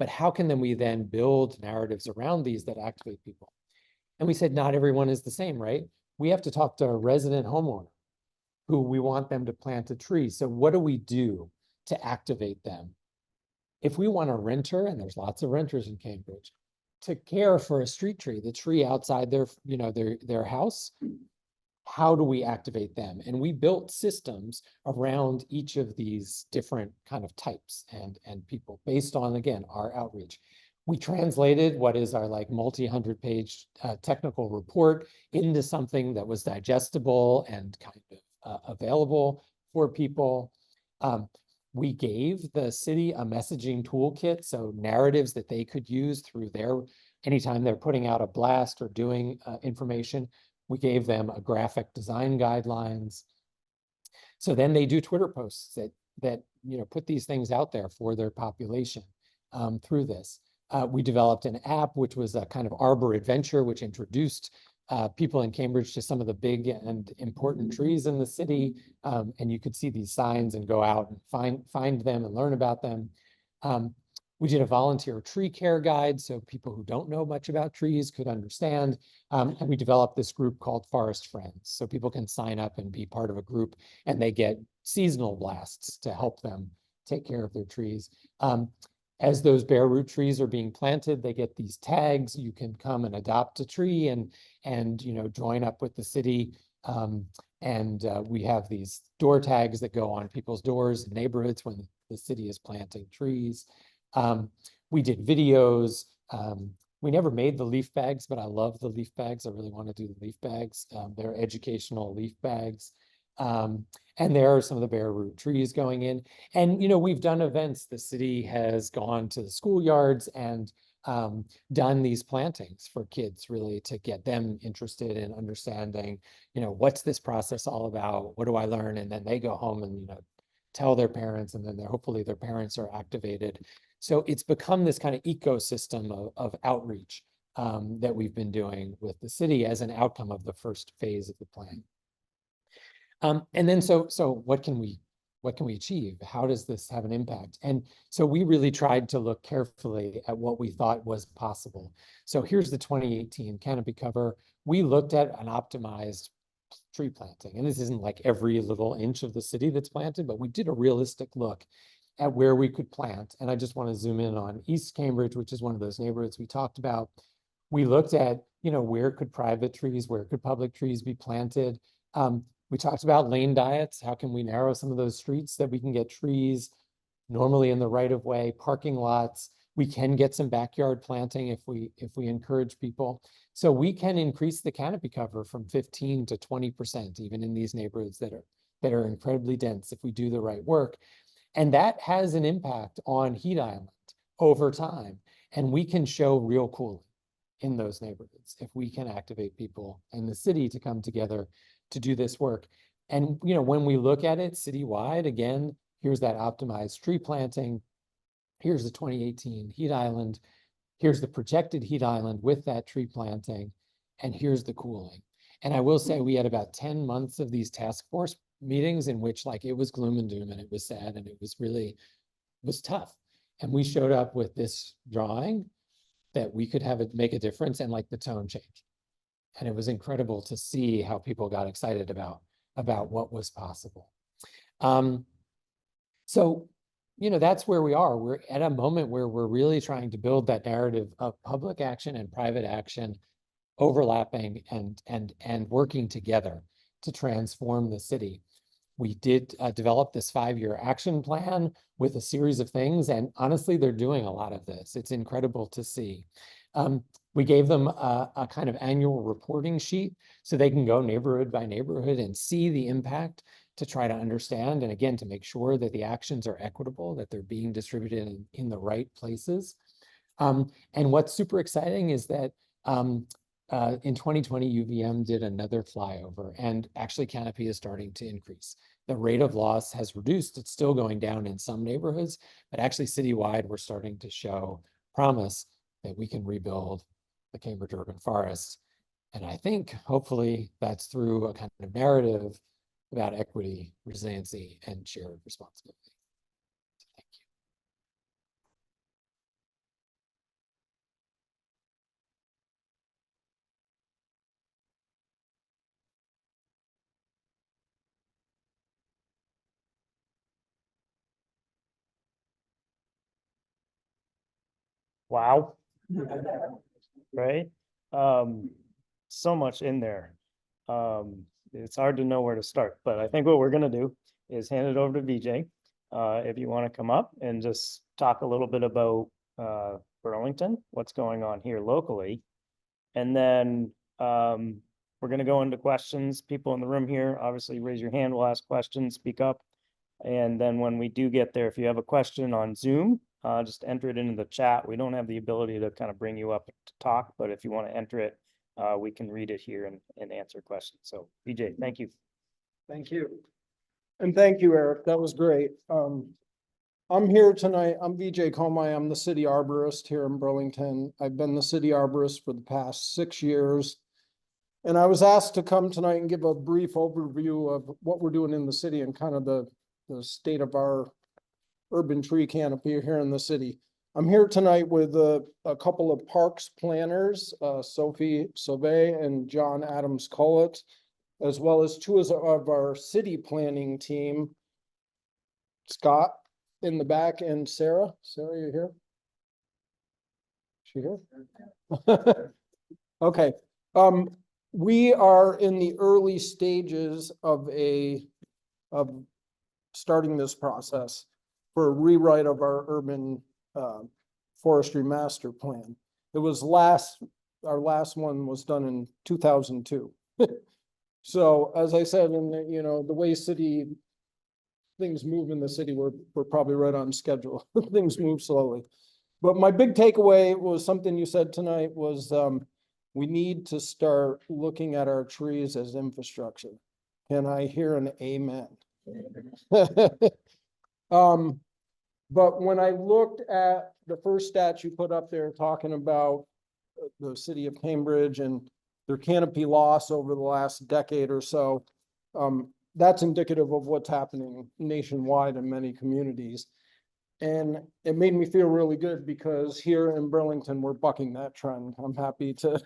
but how can we then build narratives around these that activate people? And we said, not everyone is the same, right? We have to talk to a resident homeowner who we want them to plant a tree. So what do we do to activate them? If we want a renter, and there's lots of renters in Cambridge, to care for a street tree, the tree outside their, you know, their house, how do we activate them? And we built systems around each of these different kind of types and people based on, again, our outreach. We translated what is our like multi-100-page technical report into something that was digestible and kind of available for people. We gave the city a messaging toolkit, so narratives that they could use through anytime they're putting out a blast or doing information. We gave them a graphic design guidelines. So then they do Twitter posts that you know put these things out there for their population through this. We developed an app, which was a kind of arbor adventure, which introduced people in Cambridge to some of the big and important trees in the city. And you could see these signs and go out and find them and learn about them. We did a volunteer tree care guide, so people who don't know much about trees could understand. And we developed this group called Forest Friends. So people can sign up and be part of a group, and they get seasonal blasts to help them take care of their trees. As those bare root trees are being planted, they get these tags. You can come and adopt a tree and you know join up with the city. We have these door tags that go on people's doors in neighborhoods when the city is planting trees. We did videos. We never made the leaf bags, but I love the leaf bags. I really want to do the leaf bags. They're educational leaf bags. And there are some of the bare root trees going in. And, you know, we've done events. The city has gone to the schoolyards and done these plantings for kids really to get them interested in understanding, what's this process all about? What do I learn? And then they go home and, tell their parents, and then hopefully their parents are activated. So it's become this kind of ecosystem of outreach that we've been doing with the city as an outcome of the first phase of the plan. And then so what can we achieve? How does this have an impact? And so we really tried to look carefully at what we thought was possible. So here's the 2018 canopy cover. We looked at an optimized tree planting, and this isn't like every little inch of the city that's planted, but we did a realistic look at where we could plant. And I just want to zoom in on East Cambridge, which is one of those neighborhoods we talked about. We looked at, where could private trees, where could public trees be planted? We talked about lane diets. How can we narrow some of those streets that we can get trees normally in the right of way, parking lots? We can get some backyard planting if we encourage people. So we can increase the canopy cover from 15 to 20%, even in these neighborhoods that are incredibly dense if we do the right work. And that has an impact on heat island over time. And we can show real cooling in those neighborhoods if we can activate people in the city to come together to do this work. And when we look at it citywide, again, here's that optimized tree planting. Here's the 2018 heat island. Here's the projected heat island with that tree planting. And here's the cooling. And I will say we had about 10 months of these task force meetings in which it was gloom and doom, and it was sad, and it was tough. And we showed up with this drawing that we could make a difference, and the tone changed. And it was incredible to see how people got excited about what was possible. So, that's where we are. We're at a moment where we're really trying to build that narrative of public action and private action overlapping and working together to transform the city. We did develop this 5-year action plan with a series of things, and honestly, they're doing a lot of this. It's incredible to see. We gave them a kind of annual reporting sheet so they can go neighborhood by neighborhood and see the impact to try to understand, and again, to make sure that the actions are equitable, that they're being distributed in the right places. And what's super exciting is that in 2020, UVM did another flyover, and actually canopy is starting to increase. The rate of loss has reduced. It's still going down in some neighborhoods, but actually citywide, we're starting to show promise that we can rebuild the Cambridge urban forest. And I think hopefully that's through a kind of narrative about equity, resiliency, and shared responsibility. Thank you. Wow. Right? So much in there. It's hard to know where to start, but I think what we're gonna do is hand it over to VJ. If you want to come up and just talk a little bit about Burlington, what's going on here locally. And then we're gonna go into questions. People in the room here, obviously raise your hand, we'll ask questions, speak up. And then when we do get there, if you have a question on Zoom, just enter it into the chat. We don't have the ability to kind of bring you up to talk, but if you want to enter it, we can read it here and answer questions. So VJ, thank you. Thank you. And thank you, Eric. That was great. I'm here tonight. I'm VJ Comey. I'm the city arborist here in Burlington. I've been the city arborist for the past 6 years. And I was asked to come tonight and give a brief overview of what we're doing in the city and kind of the state of our urban tree canopy here in the city. I'm here tonight with a couple of parks planners, Sophie Sauvé and John Adams Collett, as well as two of our city planning team, Scott in the back and Sarah. Sarah, you here? She here? Okay. We are in the early stages of starting this process for a rewrite of our urban forestry master plan. It was our last one was done in 2002. So as I said, in the way things move in the city, we're probably right on schedule. Things move slowly. But my big takeaway was something you said tonight was, we need to start looking at our trees as infrastructure. Can I hear an amen? But when I looked at the first stat you put up there talking about the city of Cambridge and their canopy loss over the last decade or so, that's indicative of what's happening nationwide in many communities. And it made me feel really good because here in Burlington, we're bucking that trend. I'm happy to,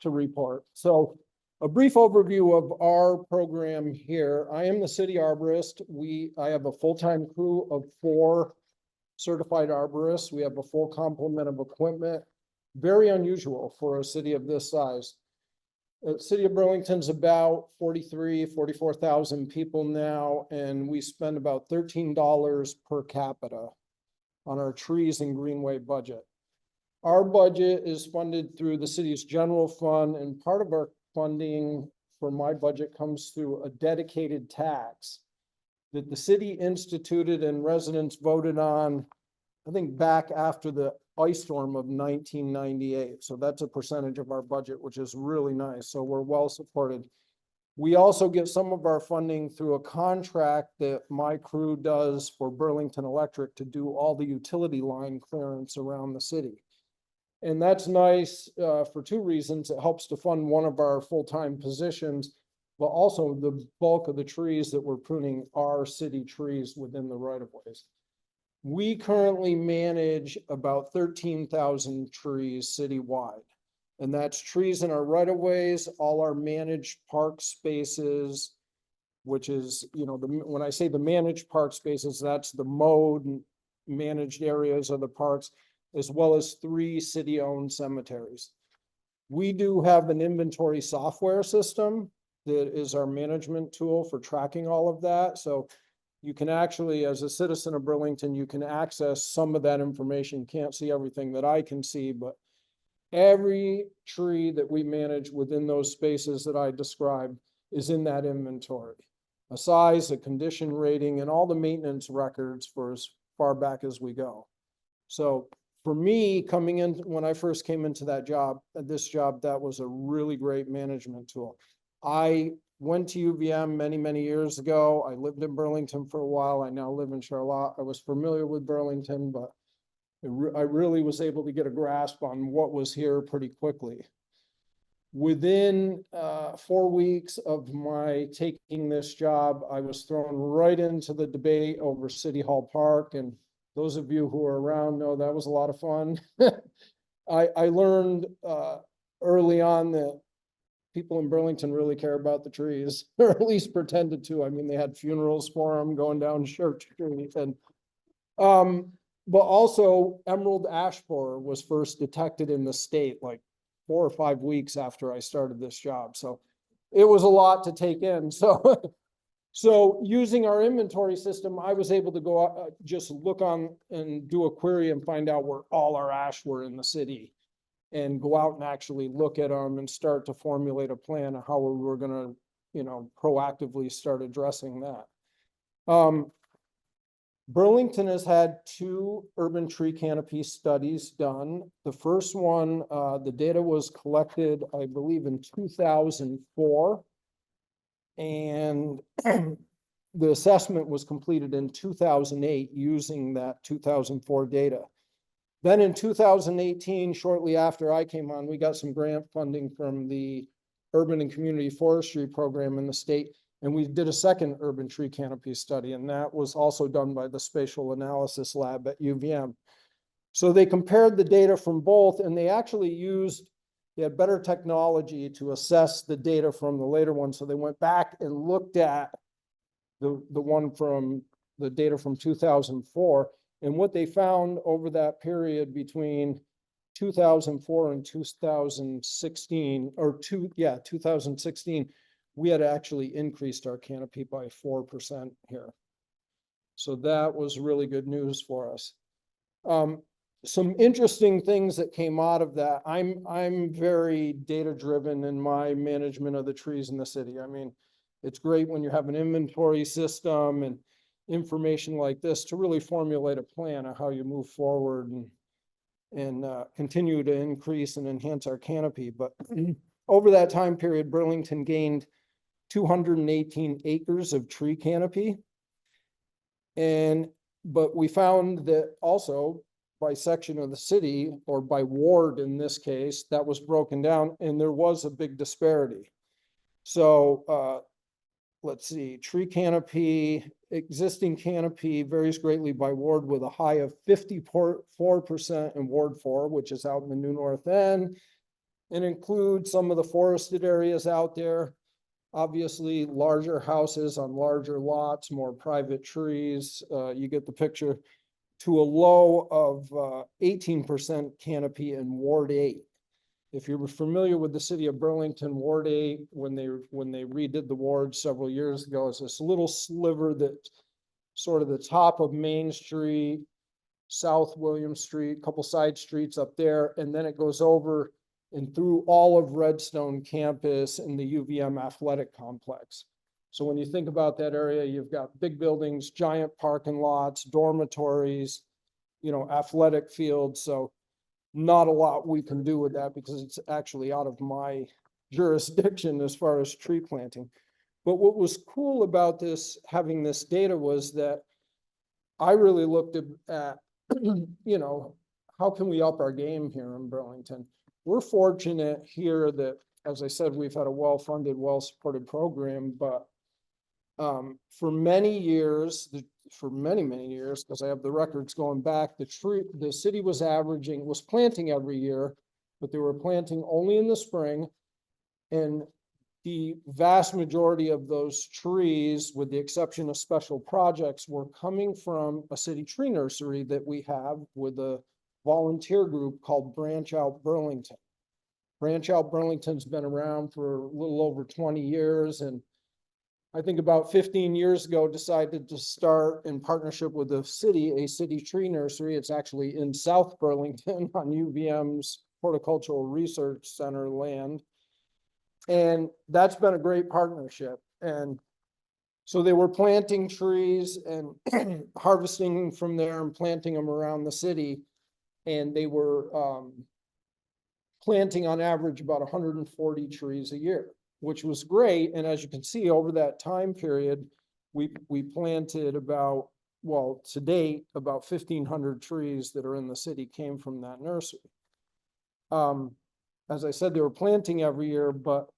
to report. So a brief overview of our program here. I am the city arborist. I have a full-time crew of 4 certified arborists. We have a full complement of equipment. Very unusual for a city of this size. The city of Burlington's about 44,000 people now, and we spend about $13 per capita on our trees and greenway budget. Our budget is funded through the city's general fund, and part of our funding for my budget comes through a dedicated tax that the city instituted and residents voted on, I think back after the ice storm of 1998. So that's a percentage of our budget, which is really nice. So we're well supported. We also get some of our funding through a contract that my crew does for Burlington Electric to do all the utility line clearance around the city. And that's nice for 2 reasons. It helps to fund one of our full-time positions, but also the bulk of the trees that we're pruning are city trees within the right-of-ways. We currently manage about 13,000 trees citywide. And that's trees in our right-of-ways, all our managed park spaces, which is, you know, when I say the managed park spaces, that's the mowed and managed areas of the parks, as well as 3 city-owned cemeteries. We do have an inventory software system that is our management tool for tracking all of that. So you can actually, as a citizen of Burlington, you can access some of that information. Can't see everything that I can see, but every tree that we manage within those spaces that I described is in that inventory. A size, a condition rating, and all the maintenance records for as far back as we go. So for me, coming in, when I first came into this job, that was a really great management tool. I went to UVM many years ago. I lived in Burlington for a while. I now live in Charlotte. I was familiar with Burlington, but I really was able to get a grasp on what was here pretty quickly. Within 4 weeks of my taking this job, I was thrown right into the debate over City Hall Park, and those of you who are around know that was a lot of fun. I learned early on that people in Burlington really care about the trees, or at least pretended to. I mean, they had funerals for them going down Church Street, and but also emerald ash borer was first detected in the state like 4 or 5 weeks after I started this job. So it was a lot to take in. So using our inventory system, I was able to go out, just look on and do a query and find out where all our ash were in the city, and go out and actually look at them and start to formulate a plan of how we were going to, you know, proactively start addressing that. Burlington has had 2 urban tree canopy studies done. The first one, the data was collected, I believe, in 2004. And the assessment was completed in 2008 using that 2004 data. Then in 2018, shortly after I came on, we got some grant funding from the Urban and Community Forestry Program in the state, and we did a second urban tree canopy study, and that was also done by the Spatial Analysis Lab at UVM. So they compared the data from both, and they actually they had better technology to assess the data from the later one. So they went back and looked at the data from 2004. And what they found over that period between 2004 and 2016, 2016, we had actually increased our canopy by 4% here. So that was really good news for us. Some interesting things that came out of that. I'm very data driven in my management of the trees in the city. I mean, it's great when you have an inventory system and information like this to really formulate a plan of how you move forward. And and continue to increase and enhance our canopy. But over that time period, Burlington gained 218 acres of tree canopy. But we found that also by section of the city, or by ward in this case, that was broken down, and there was a big disparity. So let's see, tree canopy, existing canopy varies greatly by ward, with a high of 54% in Ward 4, which is out in the New North End. It includes some of the forested areas out there. Obviously, larger houses on larger lots, more private trees. You get the picture. To a low of 18% canopy in Ward 8. If you're familiar with the city of Burlington, Ward 8, when they redid the ward several years ago, it's this little sliver that sort of the top of Main Street, South William Street, a couple side streets up there, and then it goes over and through all of Redstone campus and the UVM athletic complex. So when you think about that area, you've got big buildings, giant parking lots, dormitories, athletic fields. So not a lot we can do with that because it's actually out of my jurisdiction as far as tree planting. But what was cool about this, having this data, was that I really looked at, how can we up our game here in Burlington? We're fortunate here that, as I said, we've had a well-funded, well-supported program, but for many years, many years, because I have the records going back, the city was planting every year, but they were planting only in the spring. And the vast majority of those trees, with the exception of special projects, were coming from a city tree nursery that we have with a volunteer group called Branch Out Burlington. Branch Out Burlington's been around for a little over 20 years, and I think about 15 years ago decided to start, in partnership with the city, a city tree nursery. It's actually in South Burlington on UVM's Horticultural Research Center land. And that's been a great partnership. And so they were planting trees and harvesting from there and planting them around the city. And they were planting on average about 140 trees a year, which was great. And as you can see, over that time period, we planted about, well, to date, about 1,500 trees that are in the city came from that nursery. As I said, they were planting every year, but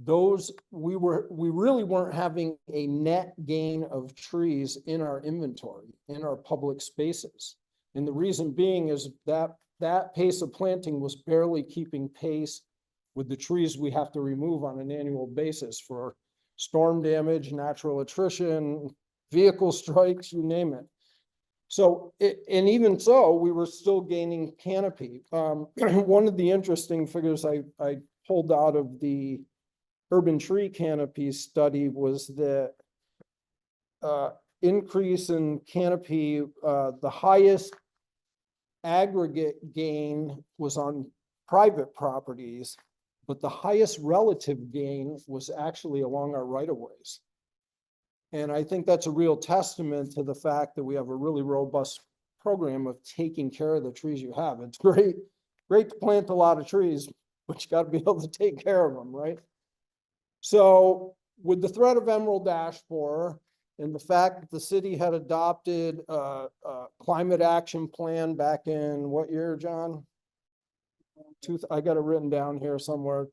we really weren't having a net gain of trees in our inventory, in our public spaces. And the reason being is that pace of planting was barely keeping pace with the trees we have to remove on an annual basis for storm damage, natural attrition, vehicle strikes, you name it. So, and even so, we were still gaining canopy. One of the interesting figures I pulled out of the urban tree canopy study was that increase in canopy, the highest aggregate gain was on private properties, but the highest relative gain was actually along our right-of-ways. And I think that's a real testament to the fact that we have a really robust program of taking care of the trees you have. It's great to plant a lot of trees, but you got to be able to take care of them, right? So with the threat of emerald ash borer and the fact that the city had adopted a climate action plan back in what year, John? I got it written down here somewhere.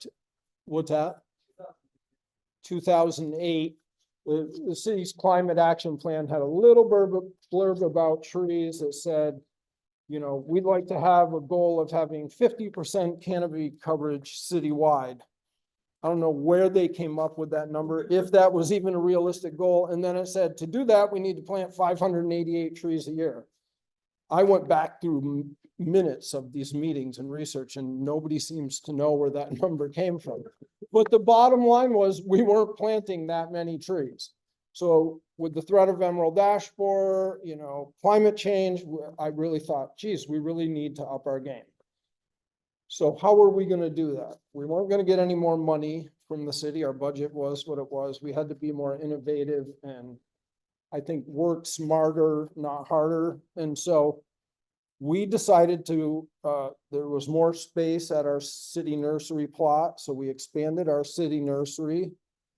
What's that? 2008. The city's climate action plan had a little blurb about trees that said, we'd like to have a goal of having 50% canopy coverage citywide. I don't know where they came up with that number, if that was even a realistic goal. And then it said, to do that, we need to plant 588 trees a year. I went back through minutes of these meetings and research, and nobody seems to know where that number came from. But the bottom line was we weren't planting that many trees. So with the threat of emerald ash borer, climate change, I really thought, geez, we really need to up our game. So how are we going to do that? We weren't going to get any more money from the city. Our budget was what it was. We had to be more innovative and I think work smarter, not harder. And so we decided to, there was more space at our city nursery plot, so we expanded our city nursery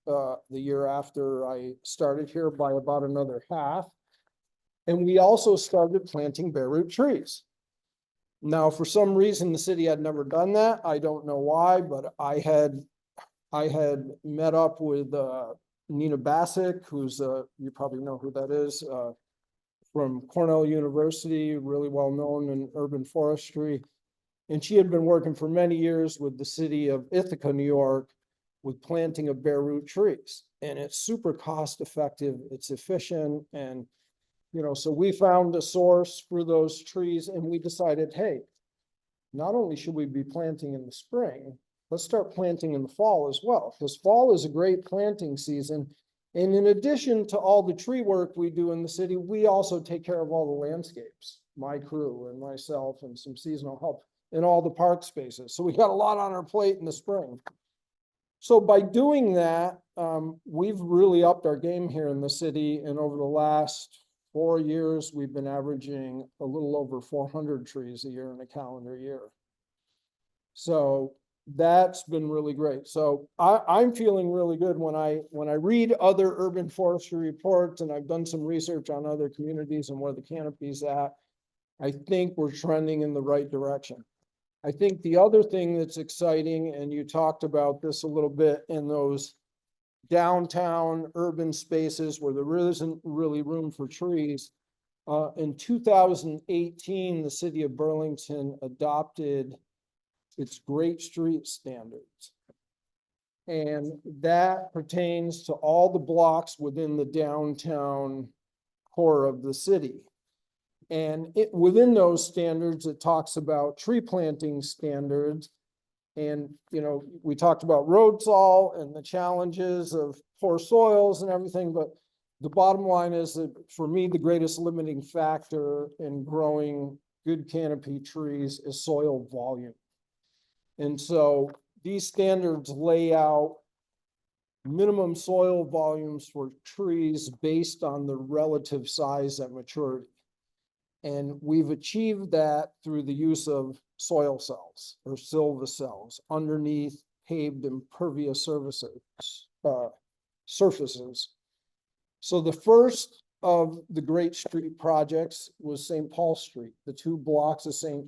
the year after I started here by about another half. And we also started planting bare root trees. Now, for some reason, the city had never done that. I don't know why, but I had met up with Nina Bassick, who's you probably know who that is, from Cornell University, really well known in urban forestry. And she had been working for many years with the city of Ithaca, New York, with planting of bare root trees. And it's super cost effective, it's efficient, and so we found a source for those trees and we decided, hey, not only should we be planting in the spring, let's start planting in the fall as well, because fall is a great planting season. And in addition to all the tree work we do in the city, we also take care of all the landscapes, my crew and myself and some seasonal help in all the park spaces. So we got a lot on our plate in the spring. So by doing that, we've really upped our game here in the city. And over the last 4 years, we've been averaging a little over 400 trees a year in a calendar year. So that's been really great. So I'm feeling really good when I read other urban forestry reports, and I've done some research on other communities and where the canopy's at. I think we're trending in the right direction. I think the other thing that's exciting, and you talked about this a little bit in those downtown urban spaces where there isn't really room for trees. In 2018, the city of Burlington adopted its Great Street Standards. And that pertains to all the blocks within the downtown core of the city. And within those standards, it talks about tree planting standards. And, we talked about road salt and the challenges of poor soils and everything, but the bottom line is that for me, the greatest limiting factor in growing good canopy trees is soil volume. And so these standards lay out minimum soil volumes for trees based on the relative size at maturity. And we've achieved that through the use of soil cells or silva cells underneath paved impervious surfaces. So the first of the Great Street projects was St. Paul Street, the 2 blocks of St.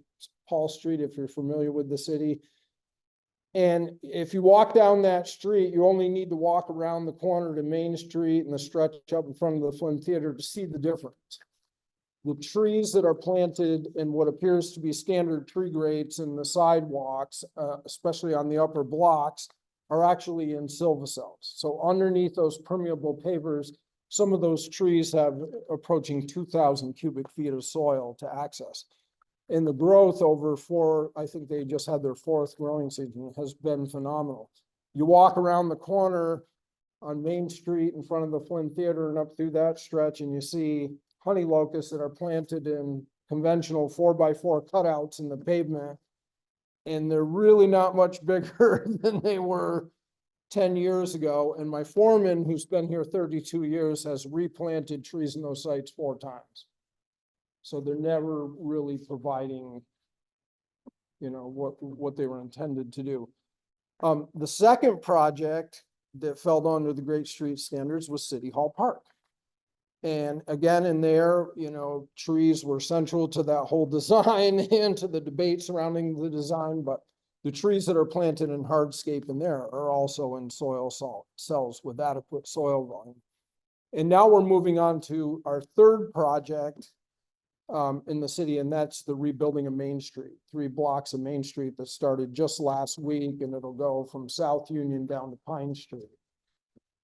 Paul Street, if you're familiar with the city. And if you walk down that street, you only need to walk around the corner to Main Street and the stretch up in front of the Flynn Theater to see the difference. The trees that are planted in what appears to be standard tree grades in the sidewalks, especially on the upper blocks, are actually in silva cells. So underneath those permeable pavers, some of those trees have approaching 2,000 cubic feet of soil to access. And the growth over I think they just had their 4th growing season, has been phenomenal. You walk around the corner on Main Street in front of the Flynn Theater and up through that stretch, and you see honey locusts that are planted in conventional 4x4 cutouts in the pavement. And they're really not much bigger than they were 10 years ago. And my foreman, who's been here 32 years, has replanted trees in those sites 4 times. So they're never really providing, what they were intended to do. The second project that fell under the Great Street Standards was City Hall Park. And again, in there, trees were central to that whole design and to the debate surrounding the design, but the trees that are planted in hardscape in there are also in soil cells with adequate soil volume. And now we're moving on to our third project in the city, and that's the rebuilding of Main Street, 3 blocks of Main Street that started just last week, and it'll go from South Union down to Pine Street.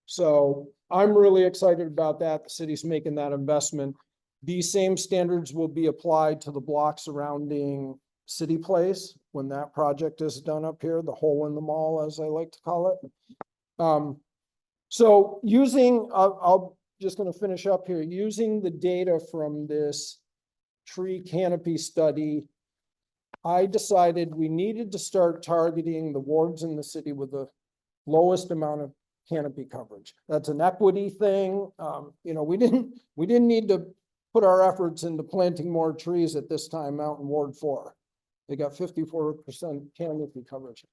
So I'm really excited about that. The city's making that investment. These same standards will be applied to the blocks surrounding City Place when that project is done up here, the hole in the mall, as I like to call it. So I'm just going to finish up here, using the data from this tree canopy study, I decided we needed to start targeting the wards in the city with the lowest amount of canopy coverage. That's an equity thing. We didn't need to put our efforts into planting more trees at this time out in Ward 4. They got 54% canopy coverage.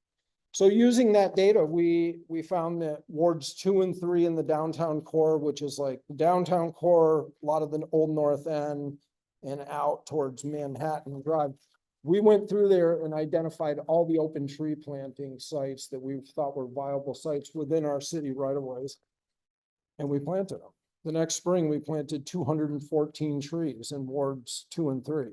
So using that data, we found that wards 2 and 3 in the downtown core, which is like the downtown core, a lot of the old North End and out towards Manhattan Drive. We went through there and identified all the open tree planting sites that we thought were viable sites within our city right of ways. And we planted them. The next spring, we planted 214 trees in wards 2 and 3.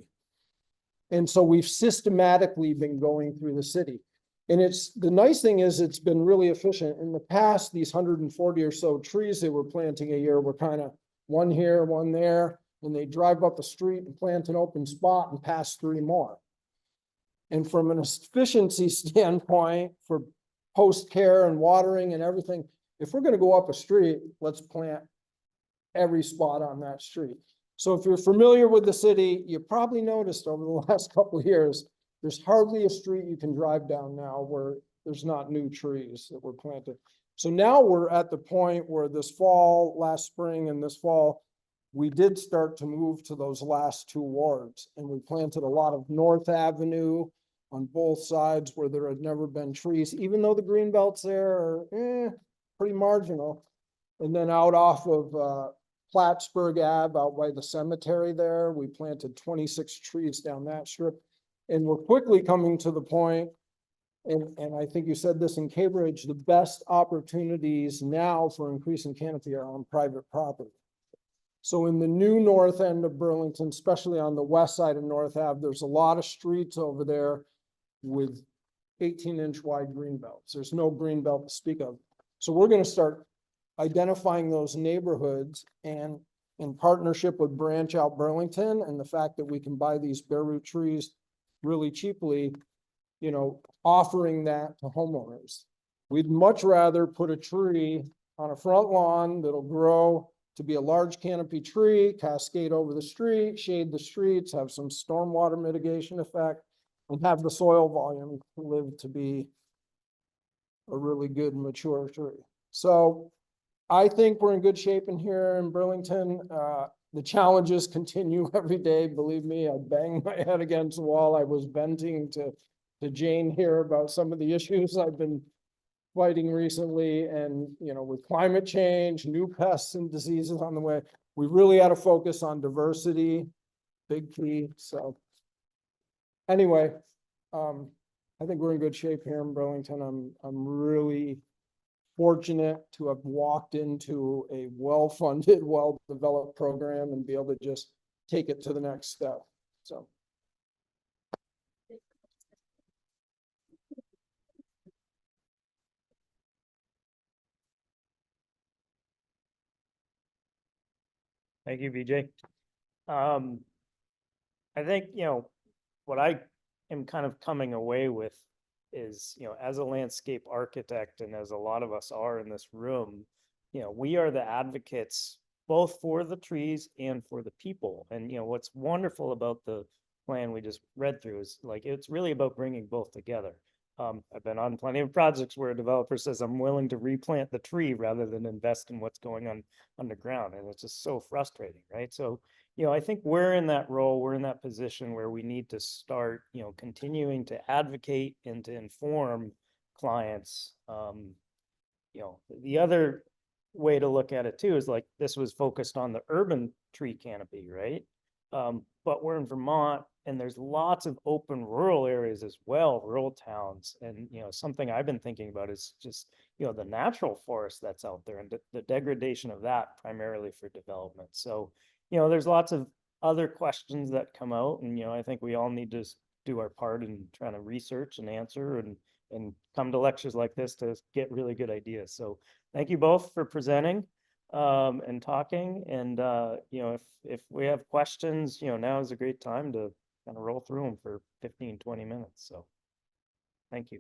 And so we've systematically been going through the city. And the nice thing is it's been really efficient. In the past, these 140 or so trees they were planting a year were kind of one here, one there, and they drive up a street and plant an open spot and pass 3 more. And from an efficiency standpoint for post care and watering and everything, if we're going to go up a street, let's plant every spot on that street. So if you're familiar with the city, you probably noticed over the last couple of years, there's hardly a street you can drive down now where there's not new trees that were planted. So now we're at the point where this fall, last spring and this fall, we did start to move to those last 2 wards, and we planted a lot of North Avenue on both sides where there had never been trees, even though the green belts there are pretty marginal. And then out off of Plattsburgh Ave, out by the cemetery there, we planted 26 trees down that strip. And we're quickly coming to the point, and I think you said this in Cambridge, the best opportunities now for increasing canopy are on private property. So in the new north end of Burlington, especially on the west side of North Ave, there's a lot of streets over there with 18-inch wide green belts. There's no green belt to speak of. So we're going to start identifying those neighborhoods, and in partnership with Branch Out Burlington and the fact that we can buy these bare root trees really cheaply, you know, offering that to homeowners. We'd much rather put a tree on a front lawn that'll grow to be a large canopy tree, cascade over the street, shade the streets, have some stormwater mitigation effect, and have the soil volume live to be a really good mature tree. So I think we're in good shape in here in Burlington. The challenges continue every day. Believe me, I bang my head against the wall. I was venting to Jane here about some of the issues I've been fighting recently. And, you know, with climate change, new pests and diseases on the way, we really had to focus on diversity, big key. So anyway, I think we're in good shape here in Burlington. I'm really fortunate to have walked into a well-funded, well-developed program and be able to just take it to the next step. So. Thank you, VJ. I think, you know, what I am kind of coming away with is, you know, as a landscape architect, and as a lot of us are in this room, you know, we are the advocates both for the trees and for the people. And, you know, what's wonderful about the plan we just read through is like, it's really about bringing both together. I've been on plenty of projects where a developer says, I'm willing to replant the tree rather than invest in what's going on underground. And it's just so frustrating, right? So, you know, I think we're in that role, we're in that position where we need to start, you know, continuing to advocate and to inform clients. You know, the other way to look at it too is like, this was focused on the urban tree canopy, right? But we're in Vermont, and there's lots of open rural areas as well, rural towns. And, you know, something I've been thinking about is just, you know, the natural forest that's out there and the degradation of that primarily for development. So, you know, there's lots of other questions that come out, and, you know, I think we all need to do our part in trying to research and answer and come to lectures like this to get really good ideas. So thank you both for presenting and talking. And, you know, if we have questions, you know, now is a great time to kind of roll through them for 15, 20 minutes. So thank you.